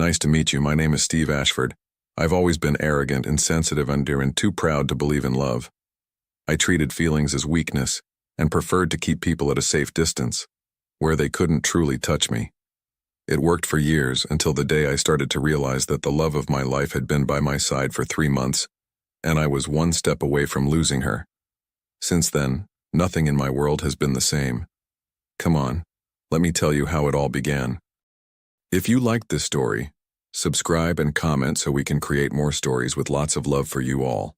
Nice to meet you. My name is Steve Ashford. I've always been arrogant, insensitive, and too proud to believe in love. I treated feelings as weakness and preferred to keep people at a safe distance, where they couldn't truly touch me. It worked for years until the day I started to realize that the love of my life had been by my side for 3 months, and I was one step away from losing her. Since then, nothing in my world has been the same. Come on, let me tell you how it all began. If you liked this story, subscribe and comment so we can create more stories with lots of love for you all.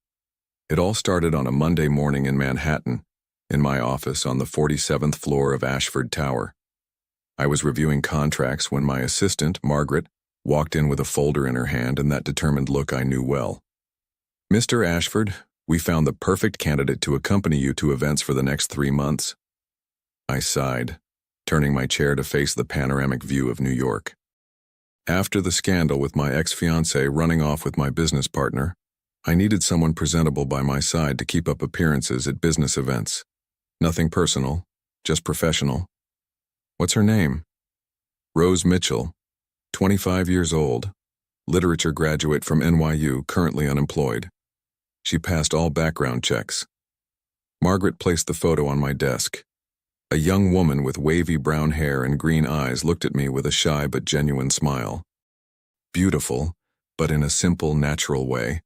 It all started on a Monday morning in Manhattan, in my office on the 47th floor of Ashford Tower. I was reviewing contracts when my assistant, Margaret, walked in with a folder in her hand and that determined look I knew well. "Mr. Ashford, we found the perfect candidate to accompany you to events for the next 3 months." I sighed, turning my chair to face the panoramic view of New York. After the scandal with my ex-fiancée running off with my business partner, I needed someone presentable by my side to keep up appearances at business events. Nothing personal, just professional. "What's her name?" "Rose Mitchell, 25 years old, literature graduate from NYU, currently unemployed. She passed all background checks." Margaret placed the photo on my desk. A young woman with wavy brown hair and green eyes looked at me with a shy but genuine smile. Beautiful, but in a simple, natural way.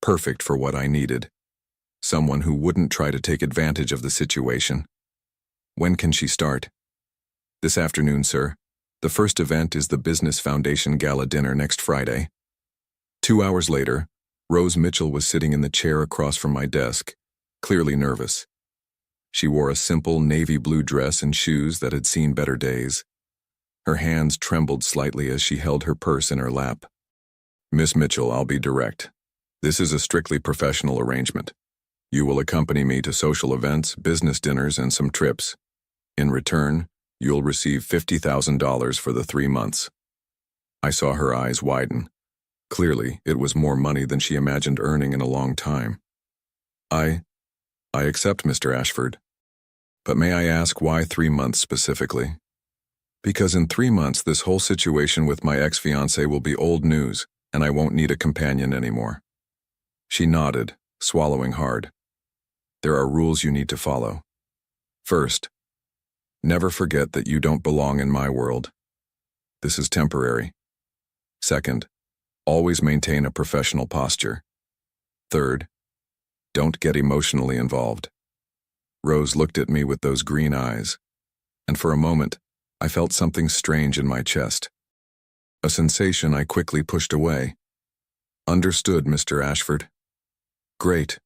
Perfect for what I needed. Someone who wouldn't try to take advantage of the situation. "When can she start?" "This afternoon, sir. The first event is the Business Foundation Gala dinner next Friday." 2 hours later, Rose Mitchell was sitting in the chair across from my desk, clearly nervous. She wore a simple navy blue dress and shoes that had seen better days. Her hands trembled slightly as she held her purse in her lap. "Miss Mitchell, I'll be direct. This is a strictly professional arrangement. You will accompany me to social events, business dinners, and some trips. In return, you'll receive $50,000 for the 3 months. I saw her eyes widen. Clearly, it was more money than she imagined earning in a long time. I accept, Mr. Ashford. But may I ask why 3 months specifically?" "Because in 3 months this whole situation with my ex-fiancé will be old news, and I won't need a companion anymore." She nodded, swallowing hard. "There are rules you need to follow. First, never forget that you don't belong in my world. This is temporary. Second, always maintain a professional posture. Third, don't get emotionally involved." Rose looked at me with those green eyes, and for a moment, I felt something strange in my chest. A sensation I quickly pushed away. "Understood, Mr. Ashford." "Great.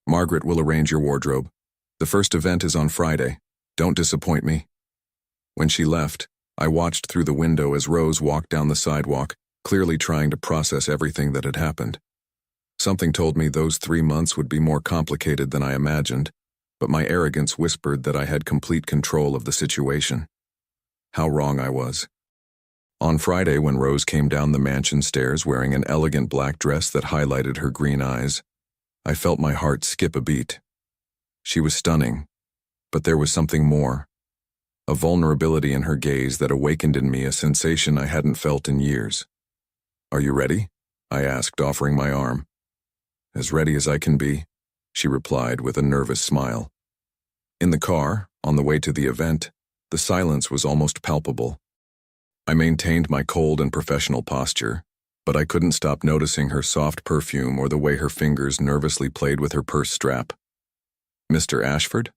Margaret will arrange your wardrobe. The first event is on Friday. Don't disappoint me." When she left, I watched through the window as Rose walked down the sidewalk, clearly trying to process everything that had happened. Something told me those 3 months would be more complicated than I imagined, but my arrogance whispered that I had complete control of the situation. How wrong I was. On Friday, when Rose came down the mansion stairs wearing an elegant black dress that highlighted her green eyes, I felt my heart skip a beat. She was stunning, but there was something more. A vulnerability in her gaze that awakened in me a sensation I hadn't felt in years. "Are you ready?" I asked, offering my arm. "As ready as I can be," she replied with a nervous smile. In the car, on the way to the event, the silence was almost palpable. I maintained my cold and professional posture, but I couldn't stop noticing her soft perfume or the way her fingers nervously played with her purse strap. "Mr. Ashford?"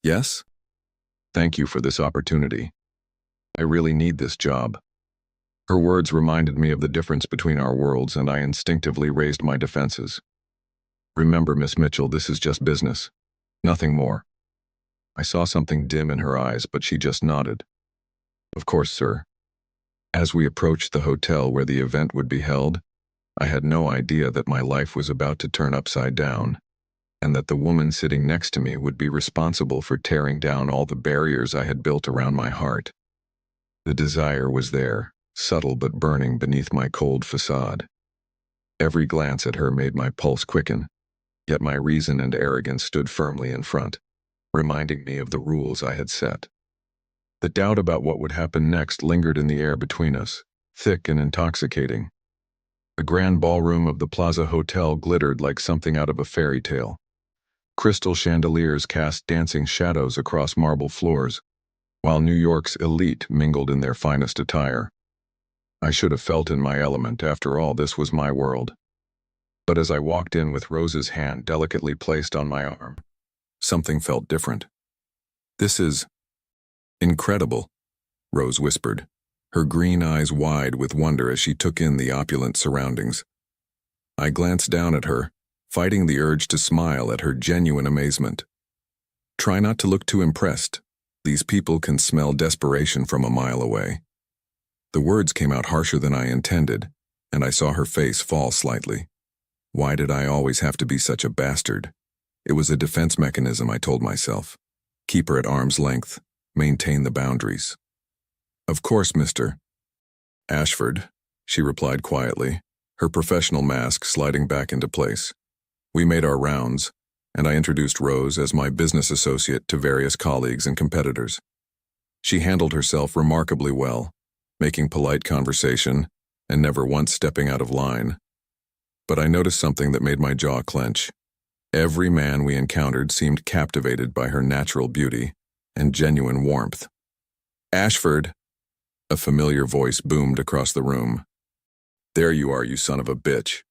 "Yes?" "Thank you for this opportunity. I really need this job." Her words reminded me of the difference between our worlds, and I instinctively raised my defenses. "Remember, Miss Mitchell, this is just business. Nothing more." I saw something dim in her eyes, but she just nodded. "Of course, sir." As we approached the hotel where the event would be held, I had no idea that my life was about to turn upside down, and that the woman sitting next to me would be responsible for tearing down all the barriers I had built around my heart. The desire was there, subtle but burning beneath my cold facade. Every glance at her made my pulse quicken, yet my reason and arrogance stood firmly in front, reminding me of the rules I had set. The doubt about what would happen next lingered in the air between us, thick and intoxicating. The grand ballroom of the Plaza Hotel glittered like something out of a fairy tale. Crystal chandeliers cast dancing shadows across marble floors, while New York's elite mingled in their finest attire. I should have felt in my element. After all, this was my world. But as I walked in with Rose's hand delicately placed on my arm, something felt different. "This is incredible," Rose whispered, her green eyes wide with wonder as she took in the opulent surroundings. I glanced down at her, fighting the urge to smile at her genuine amazement. "Try not to look too impressed. These people can smell desperation from a mile away." The words came out harsher than I intended, and I saw her face fall slightly. Why did I always have to be such a bastard? It was a defense mechanism, I told myself. Keep her at arm's length, maintain the boundaries. "Of course, Mr. Ashford," she replied quietly, her professional mask sliding back into place. We made our rounds, and I introduced Rose as my business associate to various colleagues and competitors. She handled herself remarkably well, making polite conversation and never once stepping out of line. But I noticed something that made my jaw clench. Every man we encountered seemed captivated by her natural beauty and genuine warmth. "Ashford," a familiar voice boomed across the room. "There you are, you son of a bitch."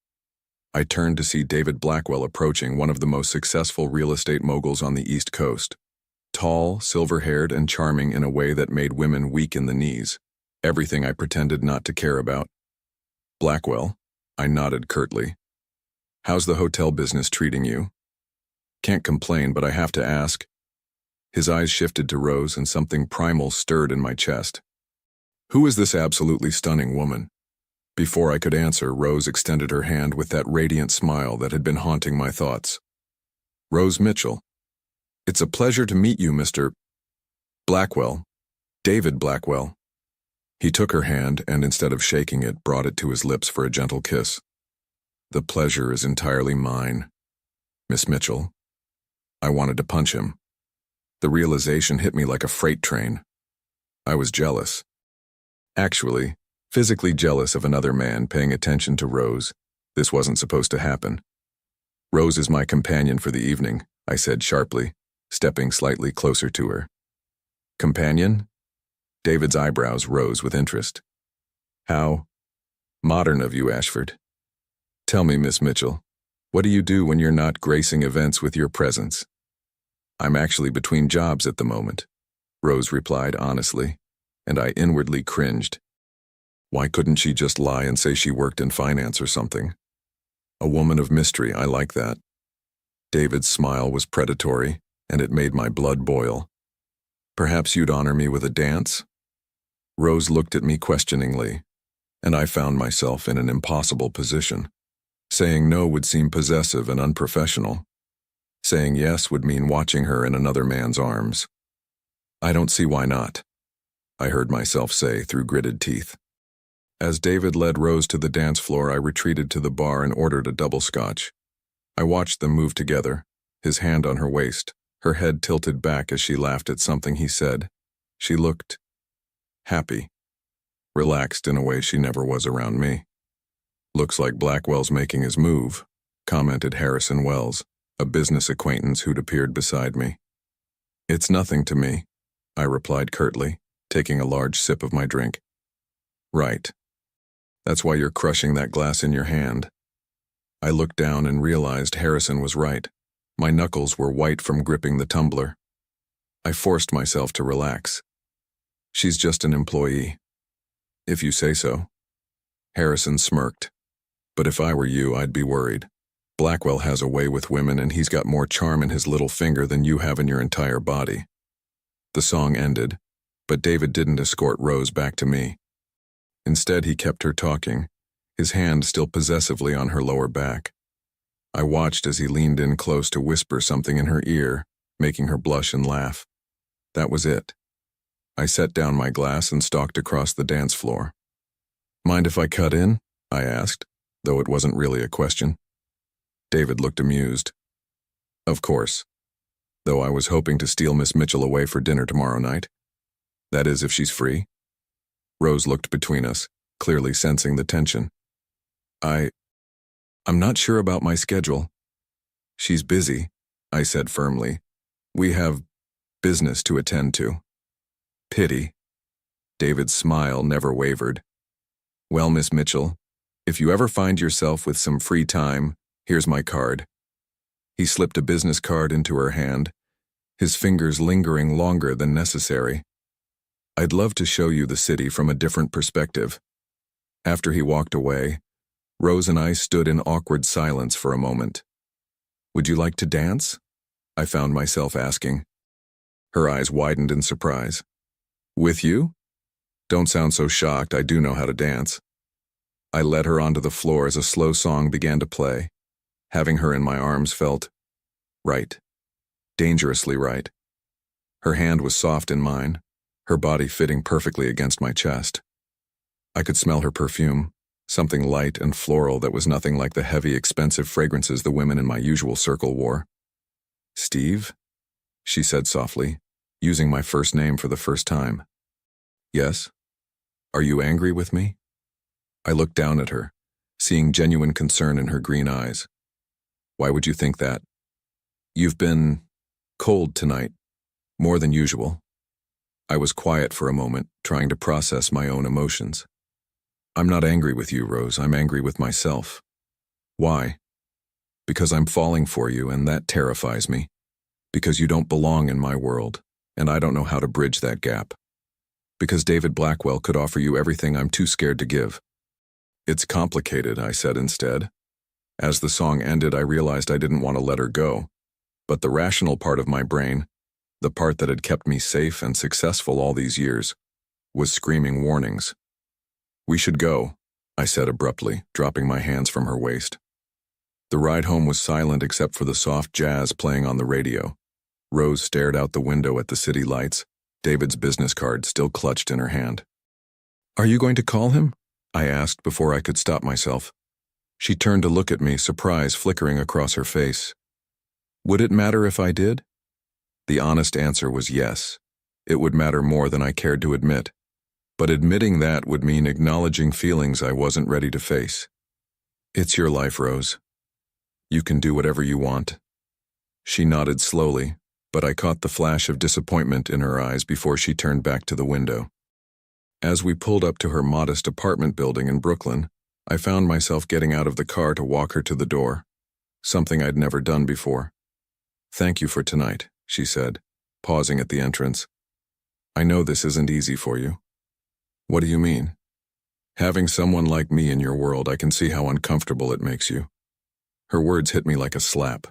I turned to see David Blackwell approaching, one of the most successful real estate moguls on the East Coast. Tall, silver-haired, and charming in a way that made women weak in the knees. Everything I pretended not to care about. "Blackwell," I nodded curtly. "How's the hotel business treating you?" "Can't complain, but I have to ask." His eyes shifted to Rose and something primal stirred in my chest. "Who is this absolutely stunning woman?" Before I could answer, Rose extended her hand with that radiant smile that had been haunting my thoughts. "Rose Mitchell. It's a pleasure to meet you, Mr. Blackwell. David Blackwell." He took her hand and, instead of shaking it, brought it to his lips for a gentle kiss. "The pleasure is entirely mine, Miss Mitchell." I wanted to punch him. The realization hit me like a freight train. I was jealous. Actually, physically jealous of another man paying attention to Rose. This wasn't supposed to happen. "Rose is my companion for the evening," I said sharply, stepping slightly closer to her. "Companion?" David's eyebrows rose with interest. "How modern of you, Ashford. Tell me, Miss Mitchell, what do you do when you're not gracing events with your presence?" "I'm actually between jobs at the moment," Rose replied honestly, and I inwardly cringed. Why couldn't she just lie and say she worked in finance or something? A woman of mystery, I like that. David's smile was predatory, and it made my blood boil. "Perhaps you'd honor me with a dance?" Rose looked at me questioningly, and I found myself in an impossible position. Saying no would seem possessive and unprofessional. Saying yes would mean watching her in another man's arms. "I don't see why not," I heard myself say through gritted teeth. As David led Rose to the dance floor, I retreated to the bar and ordered a double scotch. I watched them move together, his hand on her waist, her head tilted back as she laughed at something he said. She looked happy, relaxed in a way she never was around me. "Looks like Blackwell's making his move," commented Harrison Wells, a business acquaintance who'd appeared beside me. "It's nothing to me," I replied curtly, taking a large sip of my drink. "Right. That's why you're crushing that glass in your hand." I looked down and realized Harrison was right. My knuckles were white from gripping the tumbler. I forced myself to relax. "She's just an employee." "If you say so." Harrison smirked. "But if I were you, I'd be worried. Blackwell has a way with women, and he's got more charm in his little finger than you have in your entire body." The song ended, but David didn't escort Rose back to me. Instead, he kept her talking, his hand still possessively on her lower back. I watched as he leaned in close to whisper something in her ear, making her blush and laugh. That was it. I set down my glass and stalked across the dance floor. "Mind if I cut in?" I asked, though it wasn't really a question. David looked amused. "Of course. Though I was hoping to steal Miss Mitchell away for dinner tomorrow night. That is, if she's free." Rose looked between us, clearly sensing the tension. I'm not sure about my schedule. She's busy, I said firmly. We have business to attend to. Pity. David's smile never wavered. Well, Miss Mitchell, if you ever find yourself with some free time, here's my card. He slipped a business card into her hand, his fingers lingering longer than necessary. I'd love to show you the city from a different perspective. After he walked away, Rose and I stood in awkward silence for a moment. Would you like to dance? I found myself asking. Her eyes widened in surprise. With you? Don't sound so shocked, I do know how to dance. I led her onto the floor as a slow song began to play. Having her in my arms felt right. Dangerously right. Her hand was soft in mine, her body fitting perfectly against my chest. I could smell her perfume, something light and floral that was nothing like the heavy, expensive fragrances the women in my usual circle wore. Steve? She said softly, using my first name for the first time. Yes? Are you angry with me? I looked down at her, seeing genuine concern in her green eyes. Why would you think that? You've been cold tonight, more than usual. I was quiet for a moment, trying to process my own emotions. I'm not angry with you, Rose. I'm angry with myself. Why? Because I'm falling for you, and that terrifies me. Because you don't belong in my world, and I don't know how to bridge that gap. Because David Blackwell could offer you everything I'm too scared to give. It's complicated, I said instead. As the song ended, I realized I didn't want to let her go. But the rational part of my brain, the part that had kept me safe and successful all these years, was screaming warnings. We should go, I said abruptly, dropping my hands from her waist. The ride home was silent except for the soft jazz playing on the radio. Rose stared out the window at the city lights, David's business card still clutched in her hand. Are you going to call him? I asked before I could stop myself. She turned to look at me, surprise flickering across her face. Would it matter if I did? The honest answer was yes. It would matter more than I cared to admit. But admitting that would mean acknowledging feelings I wasn't ready to face. It's your life, Rose. You can do whatever you want. She nodded slowly, but I caught the flash of disappointment in her eyes before she turned back to the window. As we pulled up to her modest apartment building in Brooklyn, I found myself getting out of the car to walk her to the door, something I'd never done before. Thank you for tonight, she said, pausing at the entrance. I know this isn't easy for you. What do you mean? Having someone like me in your world, I can see how uncomfortable it makes you. Her words hit me like a slap.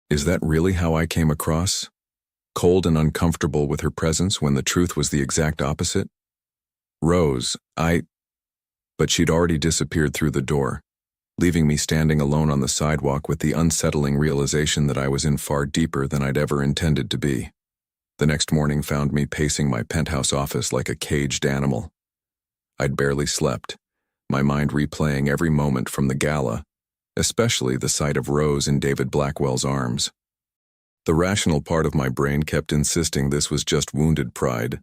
Is that really how I came across? Cold and uncomfortable with her presence when the truth was the exact opposite? Rose, But she'd already disappeared through the door, leaving me standing alone on the sidewalk with the unsettling realization that I was in far deeper than I'd ever intended to be. The next morning found me pacing my penthouse office like a caged animal. I'd barely slept, my mind replaying every moment from the gala, especially the sight of Rose in David Blackwell's arms. The rational part of my brain kept insisting this was just wounded pride,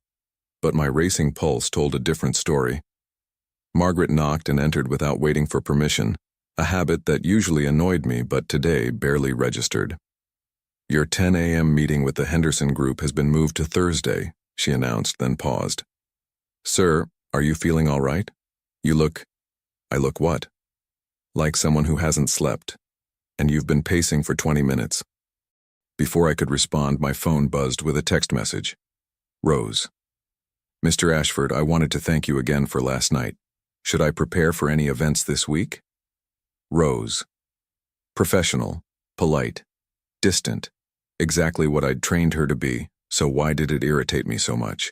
but my racing pulse told a different story. Margaret knocked and entered without waiting for permission, a habit that usually annoyed me but today barely registered. Your 10 a.m. meeting with the Henderson Group has been moved to Thursday, she announced, then paused. Sir, are you feeling all right? I look what? Like someone who hasn't slept, and you've been pacing for 20 minutes. Before I could respond, my phone buzzed with a text message. Rose. Mr. Ashford, I wanted to thank you again for last night. Should I prepare for any events this week? Rose. Professional, polite, distant, exactly what I'd trained her to be, so why did it irritate me so much?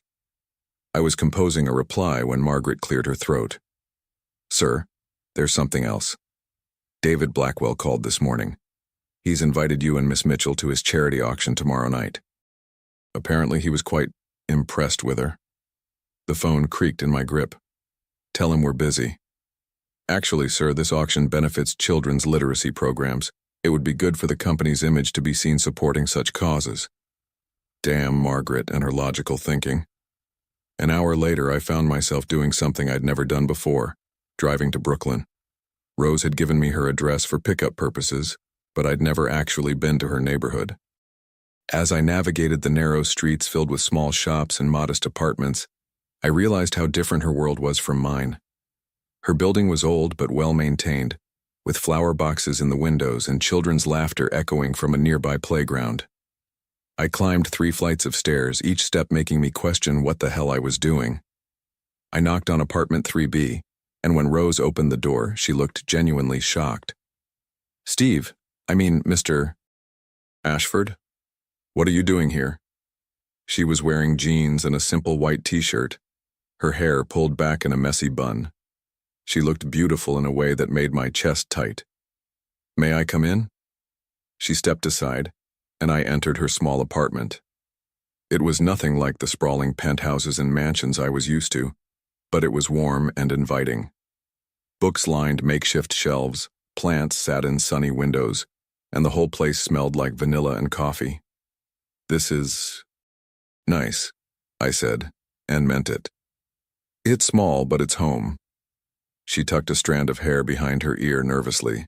I was composing a reply when Margaret cleared her throat. Sir, there's something else. David Blackwell called this morning. He's invited you and Miss Mitchell to his charity auction tomorrow night. Apparently he was quite impressed with her. The phone creaked in my grip. Tell him we're busy. Actually, sir, this auction benefits children's literacy programs. It would be good for the company's image to be seen supporting such causes. Damn Margaret and her logical thinking. An hour later, I found myself doing something I'd never done before, driving to Brooklyn. Rose had given me her address for pickup purposes, but I'd never actually been to her neighborhood. As I navigated the narrow streets filled with small shops and modest apartments, I realized how different her world was from mine. Her building was old but well-maintained, with flower boxes in the windows and children's laughter echoing from a nearby playground. I climbed 3 flights of stairs, each step making me question what the hell I was doing. I knocked on apartment 3B, and when Rose opened the door, she looked genuinely shocked. Mr. Ashford? What are you doing here? She was wearing jeans and a simple white t-shirt, her hair pulled back in a messy bun. She looked beautiful in a way that made my chest tight. May I come in? She stepped aside, and I entered her small apartment. It was nothing like the sprawling penthouses and mansions I was used to, but it was warm and inviting. Books lined makeshift shelves, plants sat in sunny windows, and the whole place smelled like vanilla and coffee. This is nice, I said, and meant it. It's small, but it's home. She tucked a strand of hair behind her ear nervously.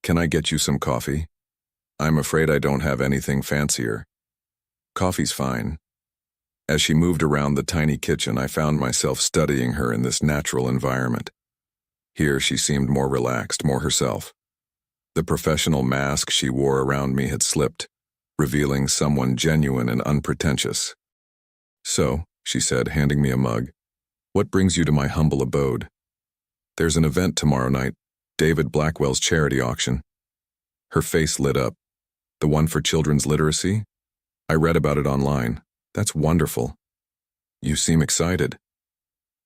Can I get you some coffee? I'm afraid I don't have anything fancier. Coffee's fine. As she moved around the tiny kitchen, I found myself studying her in this natural environment. Here she seemed more relaxed, more herself. The professional mask she wore around me had slipped, revealing someone genuine and unpretentious. So, she said, handing me a mug, what brings you to my humble abode? There's an event tomorrow night, David Blackwell's charity auction. Her face lit up. The one for children's literacy? I read about it online. That's wonderful. You seem excited.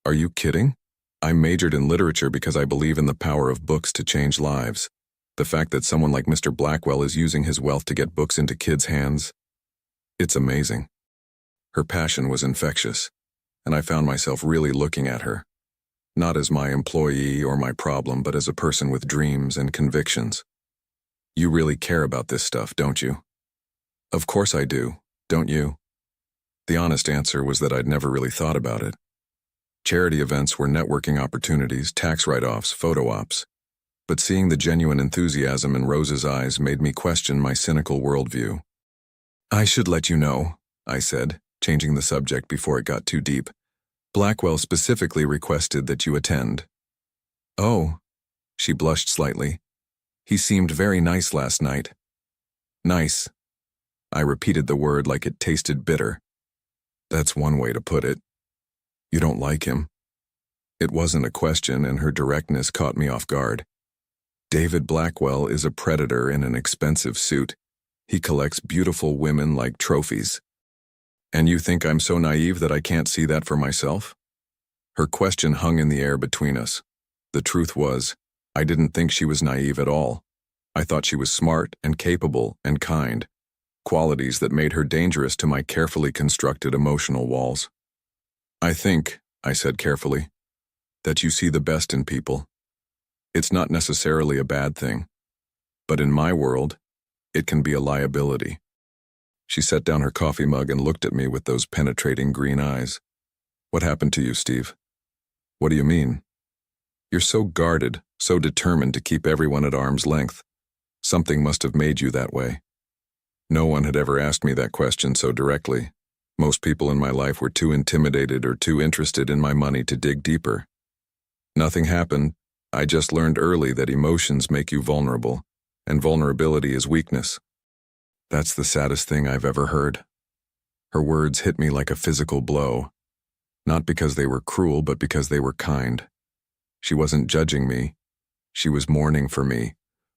Are you kidding? I majored in literature because I believe in the power of books to change lives. The fact that someone like Mr. Blackwell is using his wealth to get books into kids' hands, it's amazing. Her passion was infectious, and I found myself really looking at her. Not as my employee or my problem, but as a person with dreams and convictions. You really care about this stuff, don't you? Of course I do, don't you? The honest answer was that I'd never really thought about it. Charity events were networking opportunities, tax write-offs, photo ops. But seeing the genuine enthusiasm in Rose's eyes made me question my cynical worldview. I should let you know, I said, changing the subject before it got too deep. Blackwell specifically requested that you attend. Oh, she blushed slightly. He seemed very nice last night. Nice. I repeated the word like it tasted bitter. That's one way to put it. You don't like him? It wasn't a question, and her directness caught me off guard. David Blackwell is a predator in an expensive suit. He collects beautiful women like trophies. And you think I'm so naive that I can't see that for myself? Her question hung in the air between us. The truth was, I didn't think she was naive at all. I thought she was smart and capable and kind, qualities that made her dangerous to my carefully constructed emotional walls. I think, I said carefully, that you see the best in people. It's not necessarily a bad thing, but in my world, it can be a liability. She set down her coffee mug and looked at me with those penetrating green eyes. What happened to you, Steve? What do you mean? You're so guarded, so determined to keep everyone at arm's length. Something must have made you that way. No one had ever asked me that question so directly. Most people in my life were too intimidated or too interested in my money to dig deeper. Nothing happened. I just learned early that emotions make you vulnerable, and vulnerability is weakness. That's the saddest thing I've ever heard. Her words hit me like a physical blow, not because they were cruel, but because they were kind. She wasn't judging me. She was mourning for me,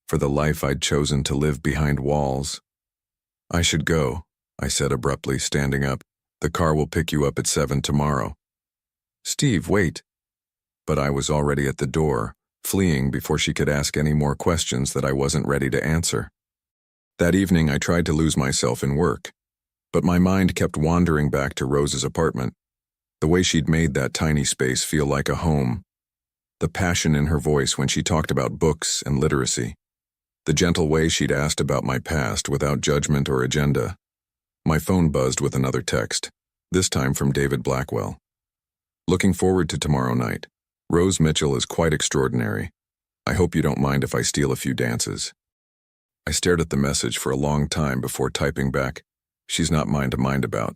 for the life I'd chosen to live behind walls. I should go, I said abruptly, standing up. The car will pick you up at 7 tomorrow. Steve, wait. But I was already at the door, fleeing before she could ask any more questions that I wasn't ready to answer. That evening I tried to lose myself in work, but my mind kept wandering back to Rose's apartment. The way she'd made that tiny space feel like a home. The passion in her voice when she talked about books and literacy. The gentle way she'd asked about my past without judgment or agenda. My phone buzzed with another text, this time from David Blackwell. Looking forward to tomorrow night. Rose Mitchell is quite extraordinary. I hope you don't mind if I steal a few dances. I stared at the message for a long time before typing back, she's not mine to mind about.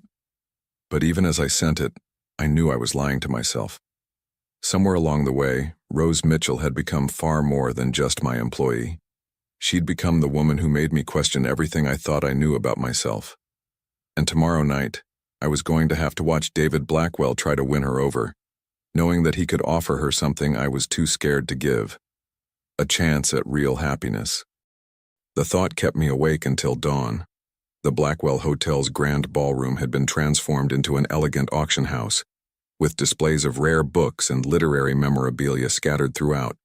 But even as I sent it, I knew I was lying to myself. Somewhere along the way, Rose Mitchell had become far more than just my employee. She'd become the woman who made me question everything I thought I knew about myself. And tomorrow night, I was going to have to watch David Blackwell try to win her over, knowing that he could offer her something I was too scared to give. A chance at real happiness. The thought kept me awake until dawn. The Blackwell Hotel's grand ballroom had been transformed into an elegant auction house, with displays of rare books and literary memorabilia scattered throughout.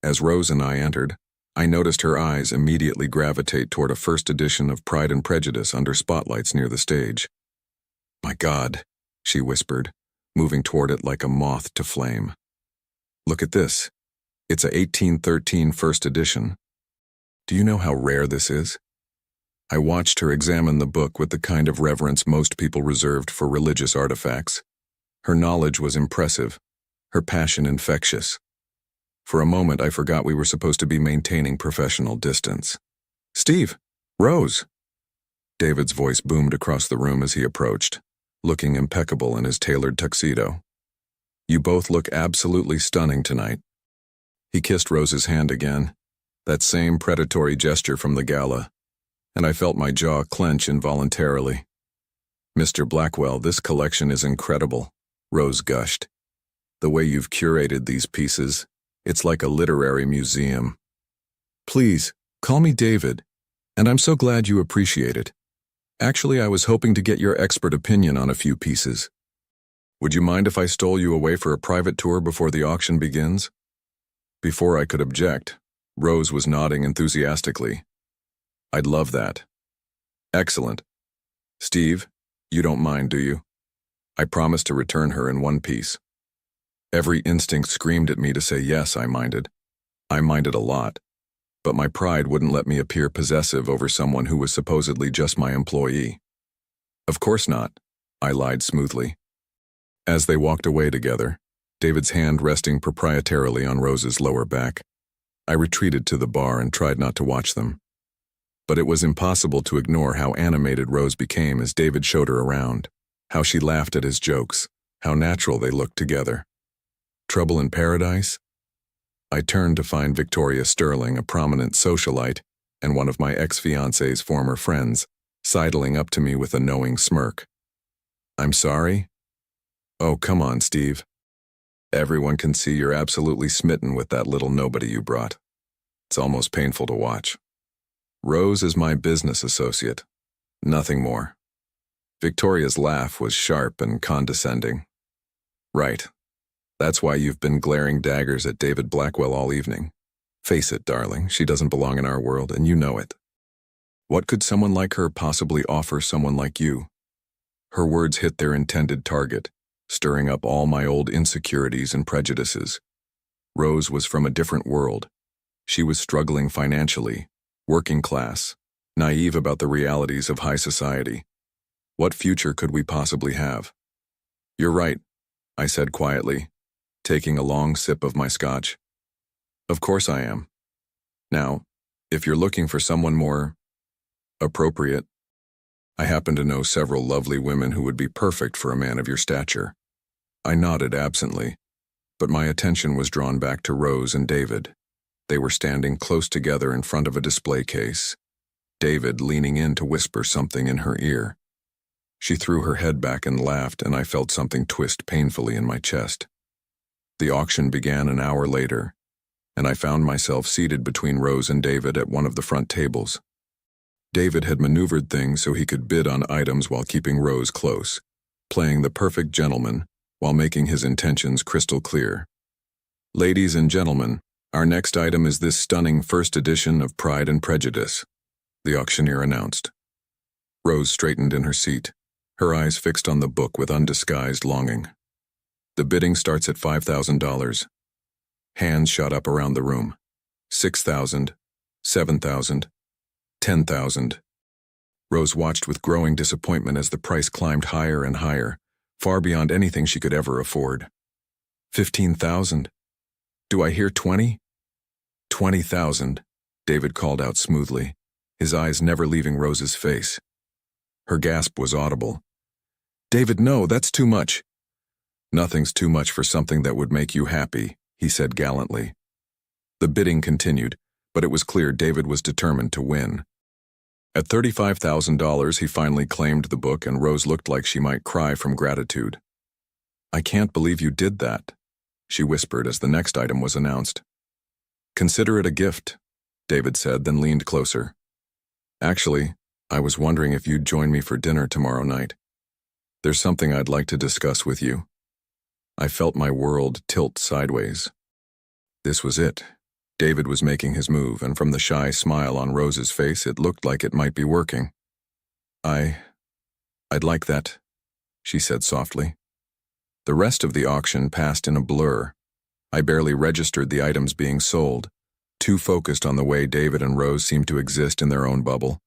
As Rose and I entered, I noticed her eyes immediately gravitate toward a first edition of Pride and Prejudice under spotlights near the stage. "My God," she whispered, moving toward it like a moth to flame. "Look at this. It's a 1813 first edition. Do you know how rare this is?" I watched her examine the book with the kind of reverence most people reserved for religious artifacts. Her knowledge was impressive, her passion infectious. For a moment, I forgot we were supposed to be maintaining professional distance. "Steve! Rose!" David's voice boomed across the room as he approached, looking impeccable in his tailored tuxedo. "You both look absolutely stunning tonight." He kissed Rose's hand again, that same predatory gesture from the gala, and I felt my jaw clench involuntarily. "Mr. Blackwell, this collection is incredible," Rose gushed. "The way you've curated these pieces, it's like a literary museum." "Please, call me David, and I'm so glad you appreciate it. Actually, I was hoping to get your expert opinion on a few pieces. Would you mind if I stole you away for a private tour before the auction begins?" Before I could object, Rose was nodding enthusiastically. "I'd love that." "Excellent. Steve, you don't mind, do you?" I promised to return her in one piece. Every instinct screamed at me to say yes, I minded. I minded a lot. But my pride wouldn't let me appear possessive over someone who was supposedly just my employee. "Of course not," I lied smoothly. As they walked away together, David's hand resting proprietarily on Rose's lower back, I retreated to the bar and tried not to watch them. But it was impossible to ignore how animated Rose became as David showed her around, how she laughed at his jokes, how natural they looked together. Trouble in paradise? I turned to find Victoria Sterling, a prominent socialite, and one of my ex-fiancé's former friends, sidling up to me with a knowing smirk. "I'm sorry?" "Oh, come on, Steve. Everyone can see you're absolutely smitten with that little nobody you brought. It's almost painful to watch. Rose is my business associate. Nothing more." Victoria's laugh was sharp and condescending. "Right. That's why you've been glaring daggers at David Blackwell all evening. Face it, darling, she doesn't belong in our world, and you know it. What could someone like her possibly offer someone like you?" Her words hit their intended target, stirring up all my old insecurities and prejudices. Rose was from a different world. She was struggling financially, working class, naive about the realities of high society. What future could we possibly have? "You're right," I said quietly, taking a long sip of my scotch. "Of course I am. Now, if you're looking for someone more appropriate, I happen to know several lovely women who would be perfect for a man of your stature." I nodded absently, but my attention was drawn back to Rose and David. They were standing close together in front of a display case, David leaning in to whisper something in her ear. She threw her head back and laughed, and I felt something twist painfully in my chest. The auction began an hour later, and I found myself seated between Rose and David at one of the front tables. David had maneuvered things so he could bid on items while keeping Rose close, playing the perfect gentleman while making his intentions crystal clear. "Ladies and gentlemen, our next item is this stunning first edition of Pride and Prejudice," the auctioneer announced. Rose straightened in her seat, her eyes fixed on the book with undisguised longing. "The bidding starts at $5,000. Hands shot up around the room. 6,000, 7,000, 10,000. Rose watched with growing disappointment as the price climbed higher and higher, far beyond anything she could ever afford. 15,000. Do I hear 20? 20,000, David called out smoothly, his eyes never leaving Rose's face. Her gasp was audible. David, no, that's too much. Nothing's too much for something that would make you happy, he said gallantly. The bidding continued, but it was clear David was determined to win. At $35,000, he finally claimed the book, and Rose looked like she might cry from gratitude. I can't believe you did that, she whispered as the next item was announced. Consider it a gift, David said, then leaned closer. Actually, I was wondering if you'd join me for dinner tomorrow night. There's something I'd like to discuss with you. I felt my world tilt sideways. This was it. David was making his move, and from the shy smile on Rose's face, it looked like it might be working. I'd like that, she said softly. The rest of the auction passed in a blur. I barely registered the items being sold, too focused on the way David and Rose seemed to exist in their own bubble,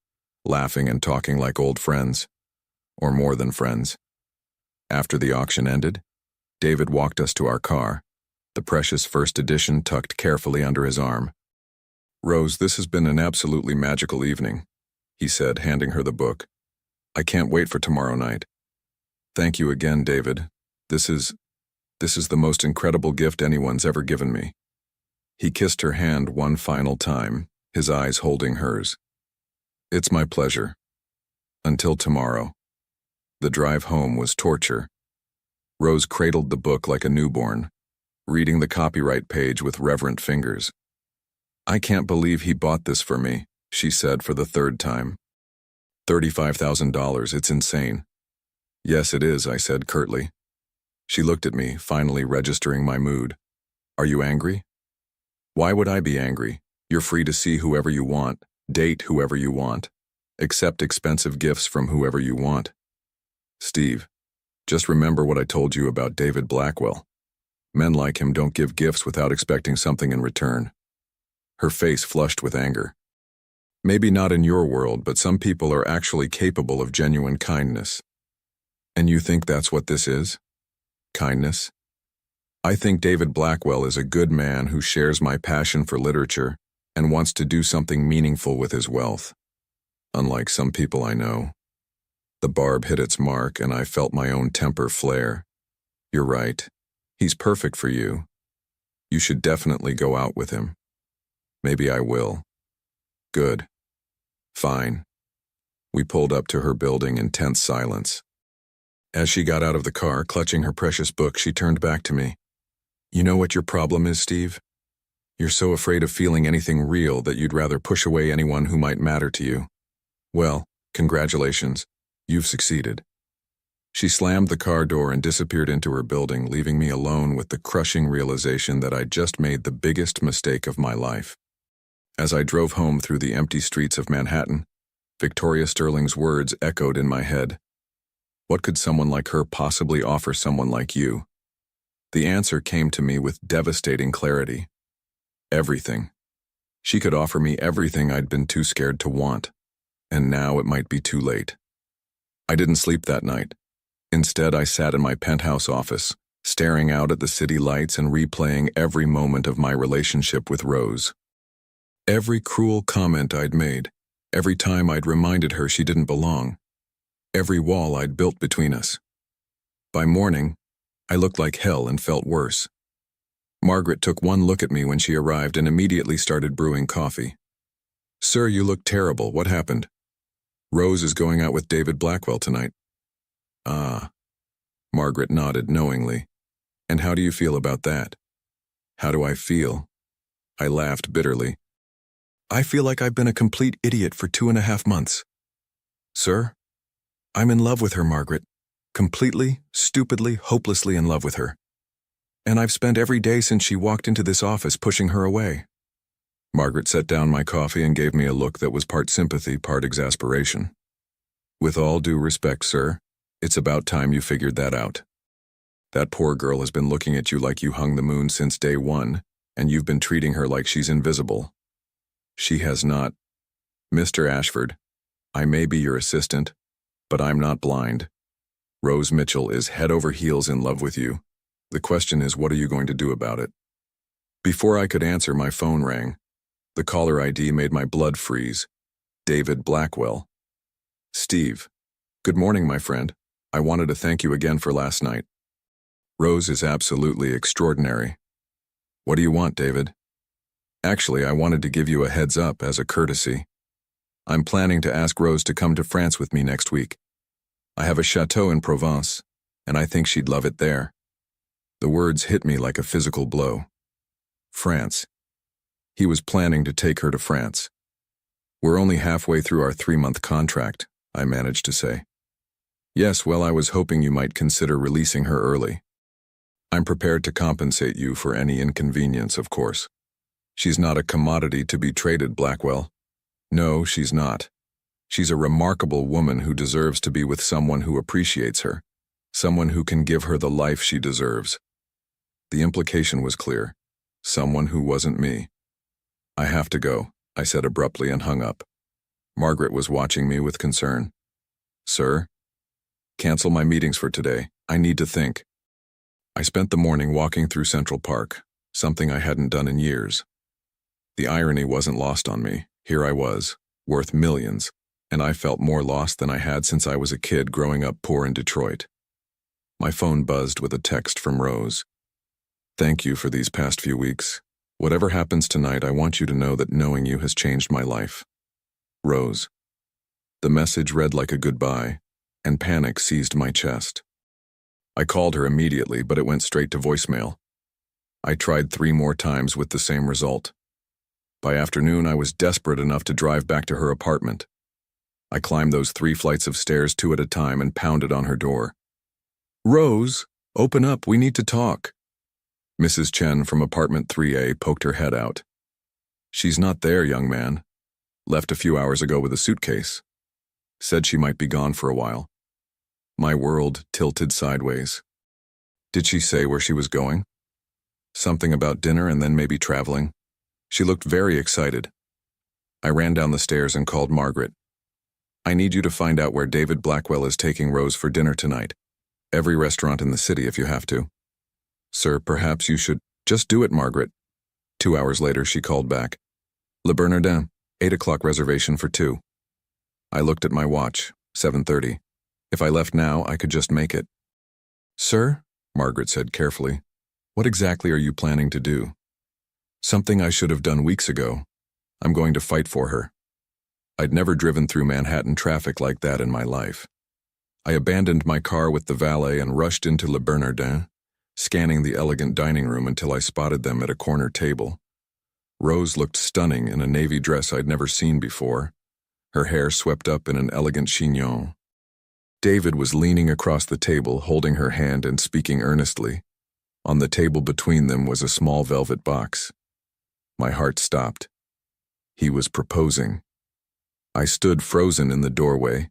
laughing and talking like old friends, or more than friends. After the auction ended, David walked us to our car, the precious first edition tucked carefully under his arm. Rose, this has been an absolutely magical evening, he said, handing her the book. I can't wait for tomorrow night. Thank you again, David. This is the most incredible gift anyone's ever given me. He kissed her hand one final time, his eyes holding hers. It's my pleasure. Until tomorrow. The drive home was torture. Rose cradled the book like a newborn, reading the copyright page with reverent fingers. I can't believe he bought this for me, she said for the third time. $35,000, it's insane. Yes, it is, I said curtly. She looked at me, finally registering my mood. Are you angry? Why would I be angry? You're free to see whoever you want, date whoever you want, accept expensive gifts from whoever you want. Steve, just remember what I told you about David Blackwell. Men like him don't give gifts without expecting something in return. Her face flushed with anger. Maybe not in your world, but some people are actually capable of genuine kindness. And you think that's what this is? Kindness? I think David Blackwell is a good man who shares my passion for literature and wants to do something meaningful with his wealth. Unlike some people I know. The barb hit its mark, and I felt my own temper flare. You're right. He's perfect for you. You should definitely go out with him. Maybe I will. Good. Fine. We pulled up to her building in tense silence. As she got out of the car, clutching her precious book, she turned back to me. You know what your problem is, Steve? You're so afraid of feeling anything real that you'd rather push away anyone who might matter to you. Well, congratulations. You've succeeded. She slammed the car door and disappeared into her building, leaving me alone with the crushing realization that I'd just made the biggest mistake of my life. As I drove home through the empty streets of Manhattan, Victoria Sterling's words echoed in my head. What could someone like her possibly offer someone like you? The answer came to me with devastating clarity. Everything. She could offer me everything I'd been too scared to want, and now it might be too late. I didn't sleep that night. Instead, I sat in my penthouse office, staring out at the city lights and replaying every moment of my relationship with Rose. Every cruel comment I'd made, every time I'd reminded her she didn't belong, every wall I'd built between us. By morning, I looked like hell and felt worse. Margaret took one look at me when she arrived and immediately started brewing coffee. Sir, you look terrible. What happened? Rose is going out with David Blackwell tonight. Ah. Margaret nodded knowingly. And how do you feel about that? How do I feel? I laughed bitterly. I feel like I've been a complete idiot for 2.5 months. Sir, I'm in love with her, Margaret. Completely, stupidly, hopelessly in love with her. And I've spent every day since she walked into this office pushing her away. Margaret set down my coffee and gave me a look that was part sympathy, part exasperation. With all due respect, sir, it's about time you figured that out. That poor girl has been looking at you like you hung the moon since day one, and you've been treating her like she's invisible. She has not. Mr. Ashford, I may be your assistant, but I'm not blind. Rose Mitchell is head over heels in love with you. The question is, what are you going to do about it? Before I could answer, my phone rang. The caller ID made my blood freeze. David Blackwell. Steve. Good morning, my friend. I wanted to thank you again for last night. Rose is absolutely extraordinary. What do you want, David? Actually, I wanted to give you a heads up as a courtesy. I'm planning to ask Rose to come to France with me next week. I have a chateau in Provence, and I think she'd love it there. The words hit me like a physical blow. France. He was planning to take her to France. We're only halfway through our 3-month contract, I managed to say. Yes, well, I was hoping you might consider releasing her early. I'm prepared to compensate you for any inconvenience, of course. She's not a commodity to be traded, Blackwell. No, she's not. She's a remarkable woman who deserves to be with someone who appreciates her, someone who can give her the life she deserves. The implication was clear. Someone who wasn't me. I have to go, I said abruptly and hung up. Margaret was watching me with concern. Sir? Cancel my meetings for today. I need to think. I spent the morning walking through Central Park, something I hadn't done in years. The irony wasn't lost on me. Here I was, worth millions, and I felt more lost than I had since I was a kid growing up poor in Detroit. My phone buzzed with a text from Rose. Thank you for these past few weeks. Whatever happens tonight, I want you to know that knowing you has changed my life. Rose. The message read like a goodbye, and panic seized my chest. I called her immediately, but it went straight to voicemail. I tried 3 more times with the same result. By afternoon, I was desperate enough to drive back to her apartment. I climbed those 3 flights of stairs 2 at a time and pounded on her door. Rose, open up, we need to talk. Mrs. Chen from apartment 3A poked her head out. She's not there, young man. Left a few hours ago with a suitcase. Said she might be gone for a while. My world tilted sideways. Did she say where she was going? Something about dinner and then maybe traveling. She looked very excited. I ran down the stairs and called Margaret. I need you to find out where David Blackwell is taking Rose for dinner tonight. Every restaurant in the city if you have to. Sir, perhaps you should just do it, Margaret. 2 hours later, she called back. Le Bernardin, 8 o'clock reservation for 2. I looked at my watch, 7:30. If I left now, I could just make it. Sir, Margaret said carefully, what exactly are you planning to do? Something I should have done weeks ago. I'm going to fight for her. I'd never driven through Manhattan traffic like that in my life. I abandoned my car with the valet and rushed into Le Bernardin, scanning the elegant dining room until I spotted them at a corner table. Rose looked stunning in a navy dress I'd never seen before, her hair swept up in an elegant chignon. David was leaning across the table, holding her hand and speaking earnestly. On the table between them was a small velvet box. My heart stopped. He was proposing. I stood frozen in the doorway,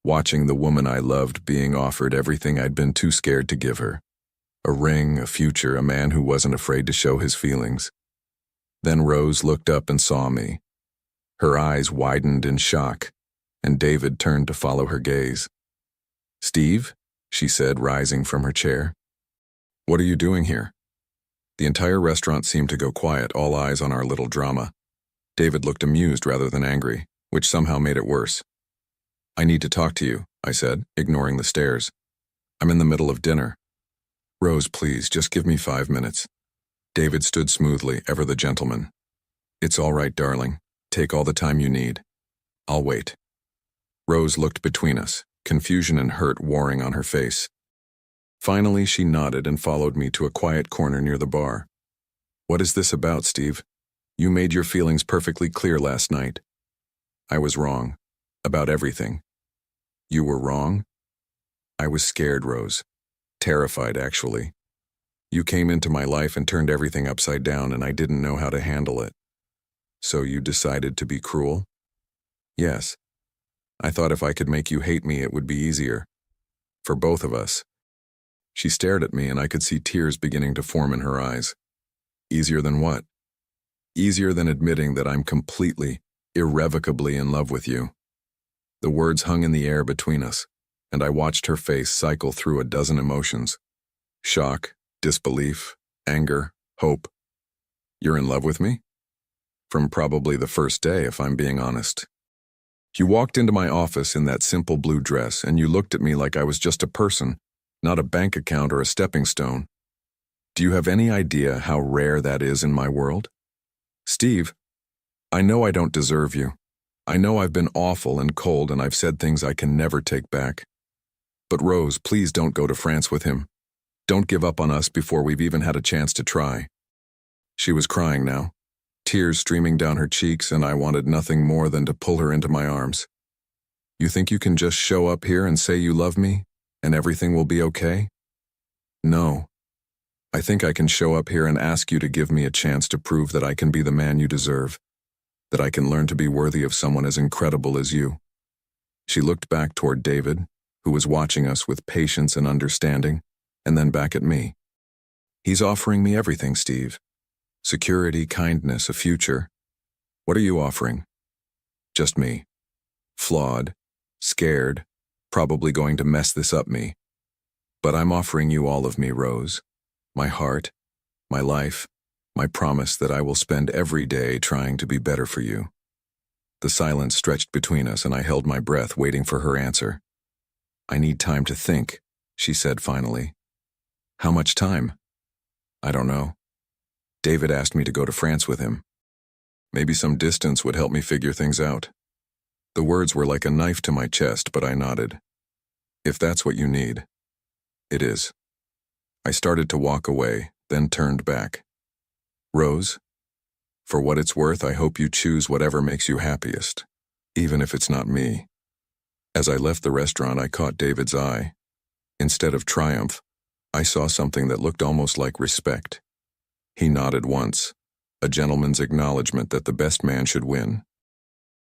watching the woman I loved being offered everything I'd been too scared to give her. A ring, a future, a man who wasn't afraid to show his feelings. Then Rose looked up and saw me. Her eyes widened in shock, and David turned to follow her gaze. Steve, she said, rising from her chair. What are you doing here? The entire restaurant seemed to go quiet, all eyes on our little drama. David looked amused rather than angry, which somehow made it worse. I need to talk to you, I said, ignoring the stares. I'm in the middle of dinner. Rose, please, just give me 5 minutes. David stood smoothly, ever the gentleman. It's all right, darling. Take all the time you need. I'll wait. Rose looked between us, confusion and hurt warring on her face. Finally, she nodded and followed me to a quiet corner near the bar. What is this about, Steve? You made your feelings perfectly clear last night. I was wrong. About everything. You were wrong? I was scared, Rose. Terrified, actually. You came into my life and turned everything upside down, and I didn't know how to handle it. So you decided to be cruel? Yes. I thought if I could make you hate me, it would be easier. For both of us. She stared at me, and I could see tears beginning to form in her eyes. Easier than what? Easier than admitting that I'm completely, irrevocably in love with you. The words hung in the air between us. and I watched her face cycle through a dozen emotions. Shock, disbelief, anger, hope. You're in love with me? From probably the first day, if I'm being honest. You walked into my office in that simple blue dress, and you looked at me like I was just a person, not a bank account or a stepping stone. Do you have any idea how rare that is in my world? Steve, I know I don't deserve you. I know I've been awful and cold, and I've said things I can never take back. But Rose, please don't go to France with him. Don't give up on us before we've even had a chance to try. She was crying now, tears streaming down her cheeks, and I wanted nothing more than to pull her into my arms. You think you can just show up here and say you love me, and everything will be okay? No. I think I can show up here and ask you to give me a chance to prove that I can be the man you deserve, that I can learn to be worthy of someone as incredible as you. She looked back toward David, who was watching us with patience and understanding, and then back at me. He's offering me everything, Steve. Security, kindness, a future. What are you offering? Just me. Flawed, scared, probably going to mess this up me. But I'm offering you all of me, Rose. My heart, my life, my promise that I will spend every day trying to be better for you. The silence stretched between us, and I held my breath, waiting for her answer. I need time to think, she said finally. How much time? I don't know. David asked me to go to France with him. Maybe some distance would help me figure things out. The words were like a knife to my chest, but I nodded. If that's what you need. It is. I started to walk away, then turned back. Rose, for what it's worth, I hope you choose whatever makes you happiest, even if it's not me. As I left the restaurant, I caught David's eye. Instead of triumph, I saw something that looked almost like respect. He nodded once, a gentleman's acknowledgement that the best man should win.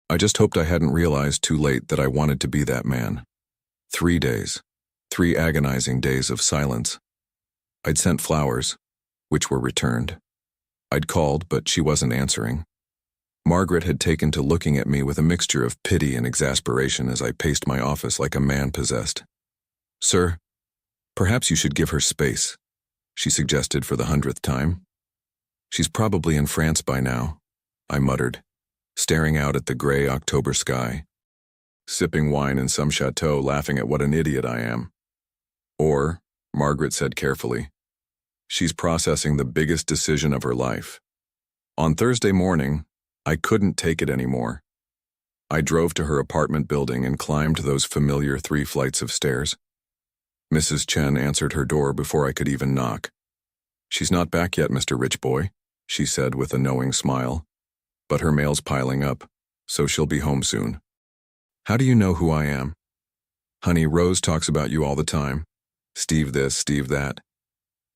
I just hoped I hadn't realized too late that I wanted to be that man. 3 days, 3 agonizing days of silence. I'd sent flowers, which were returned. I'd called, but she wasn't answering. Margaret had taken to looking at me with a mixture of pity and exasperation as I paced my office like a man possessed. Sir, perhaps you should give her space, she suggested for the 100th time. She's probably in France by now, I muttered, staring out at the gray October sky, sipping wine in some chateau, laughing at what an idiot I am. Or, Margaret said carefully, she's processing the biggest decision of her life. On Thursday morning, I couldn't take it anymore. I drove to her apartment building and climbed those familiar 3 flights of stairs. Mrs. Chen answered her door before I could even knock. She's not back yet, Mr. Rich Boy, she said with a knowing smile. But her mail's piling up, so she'll be home soon. How do you know who I am? Honey, Rose talks about you all the time. Steve this, Steve that.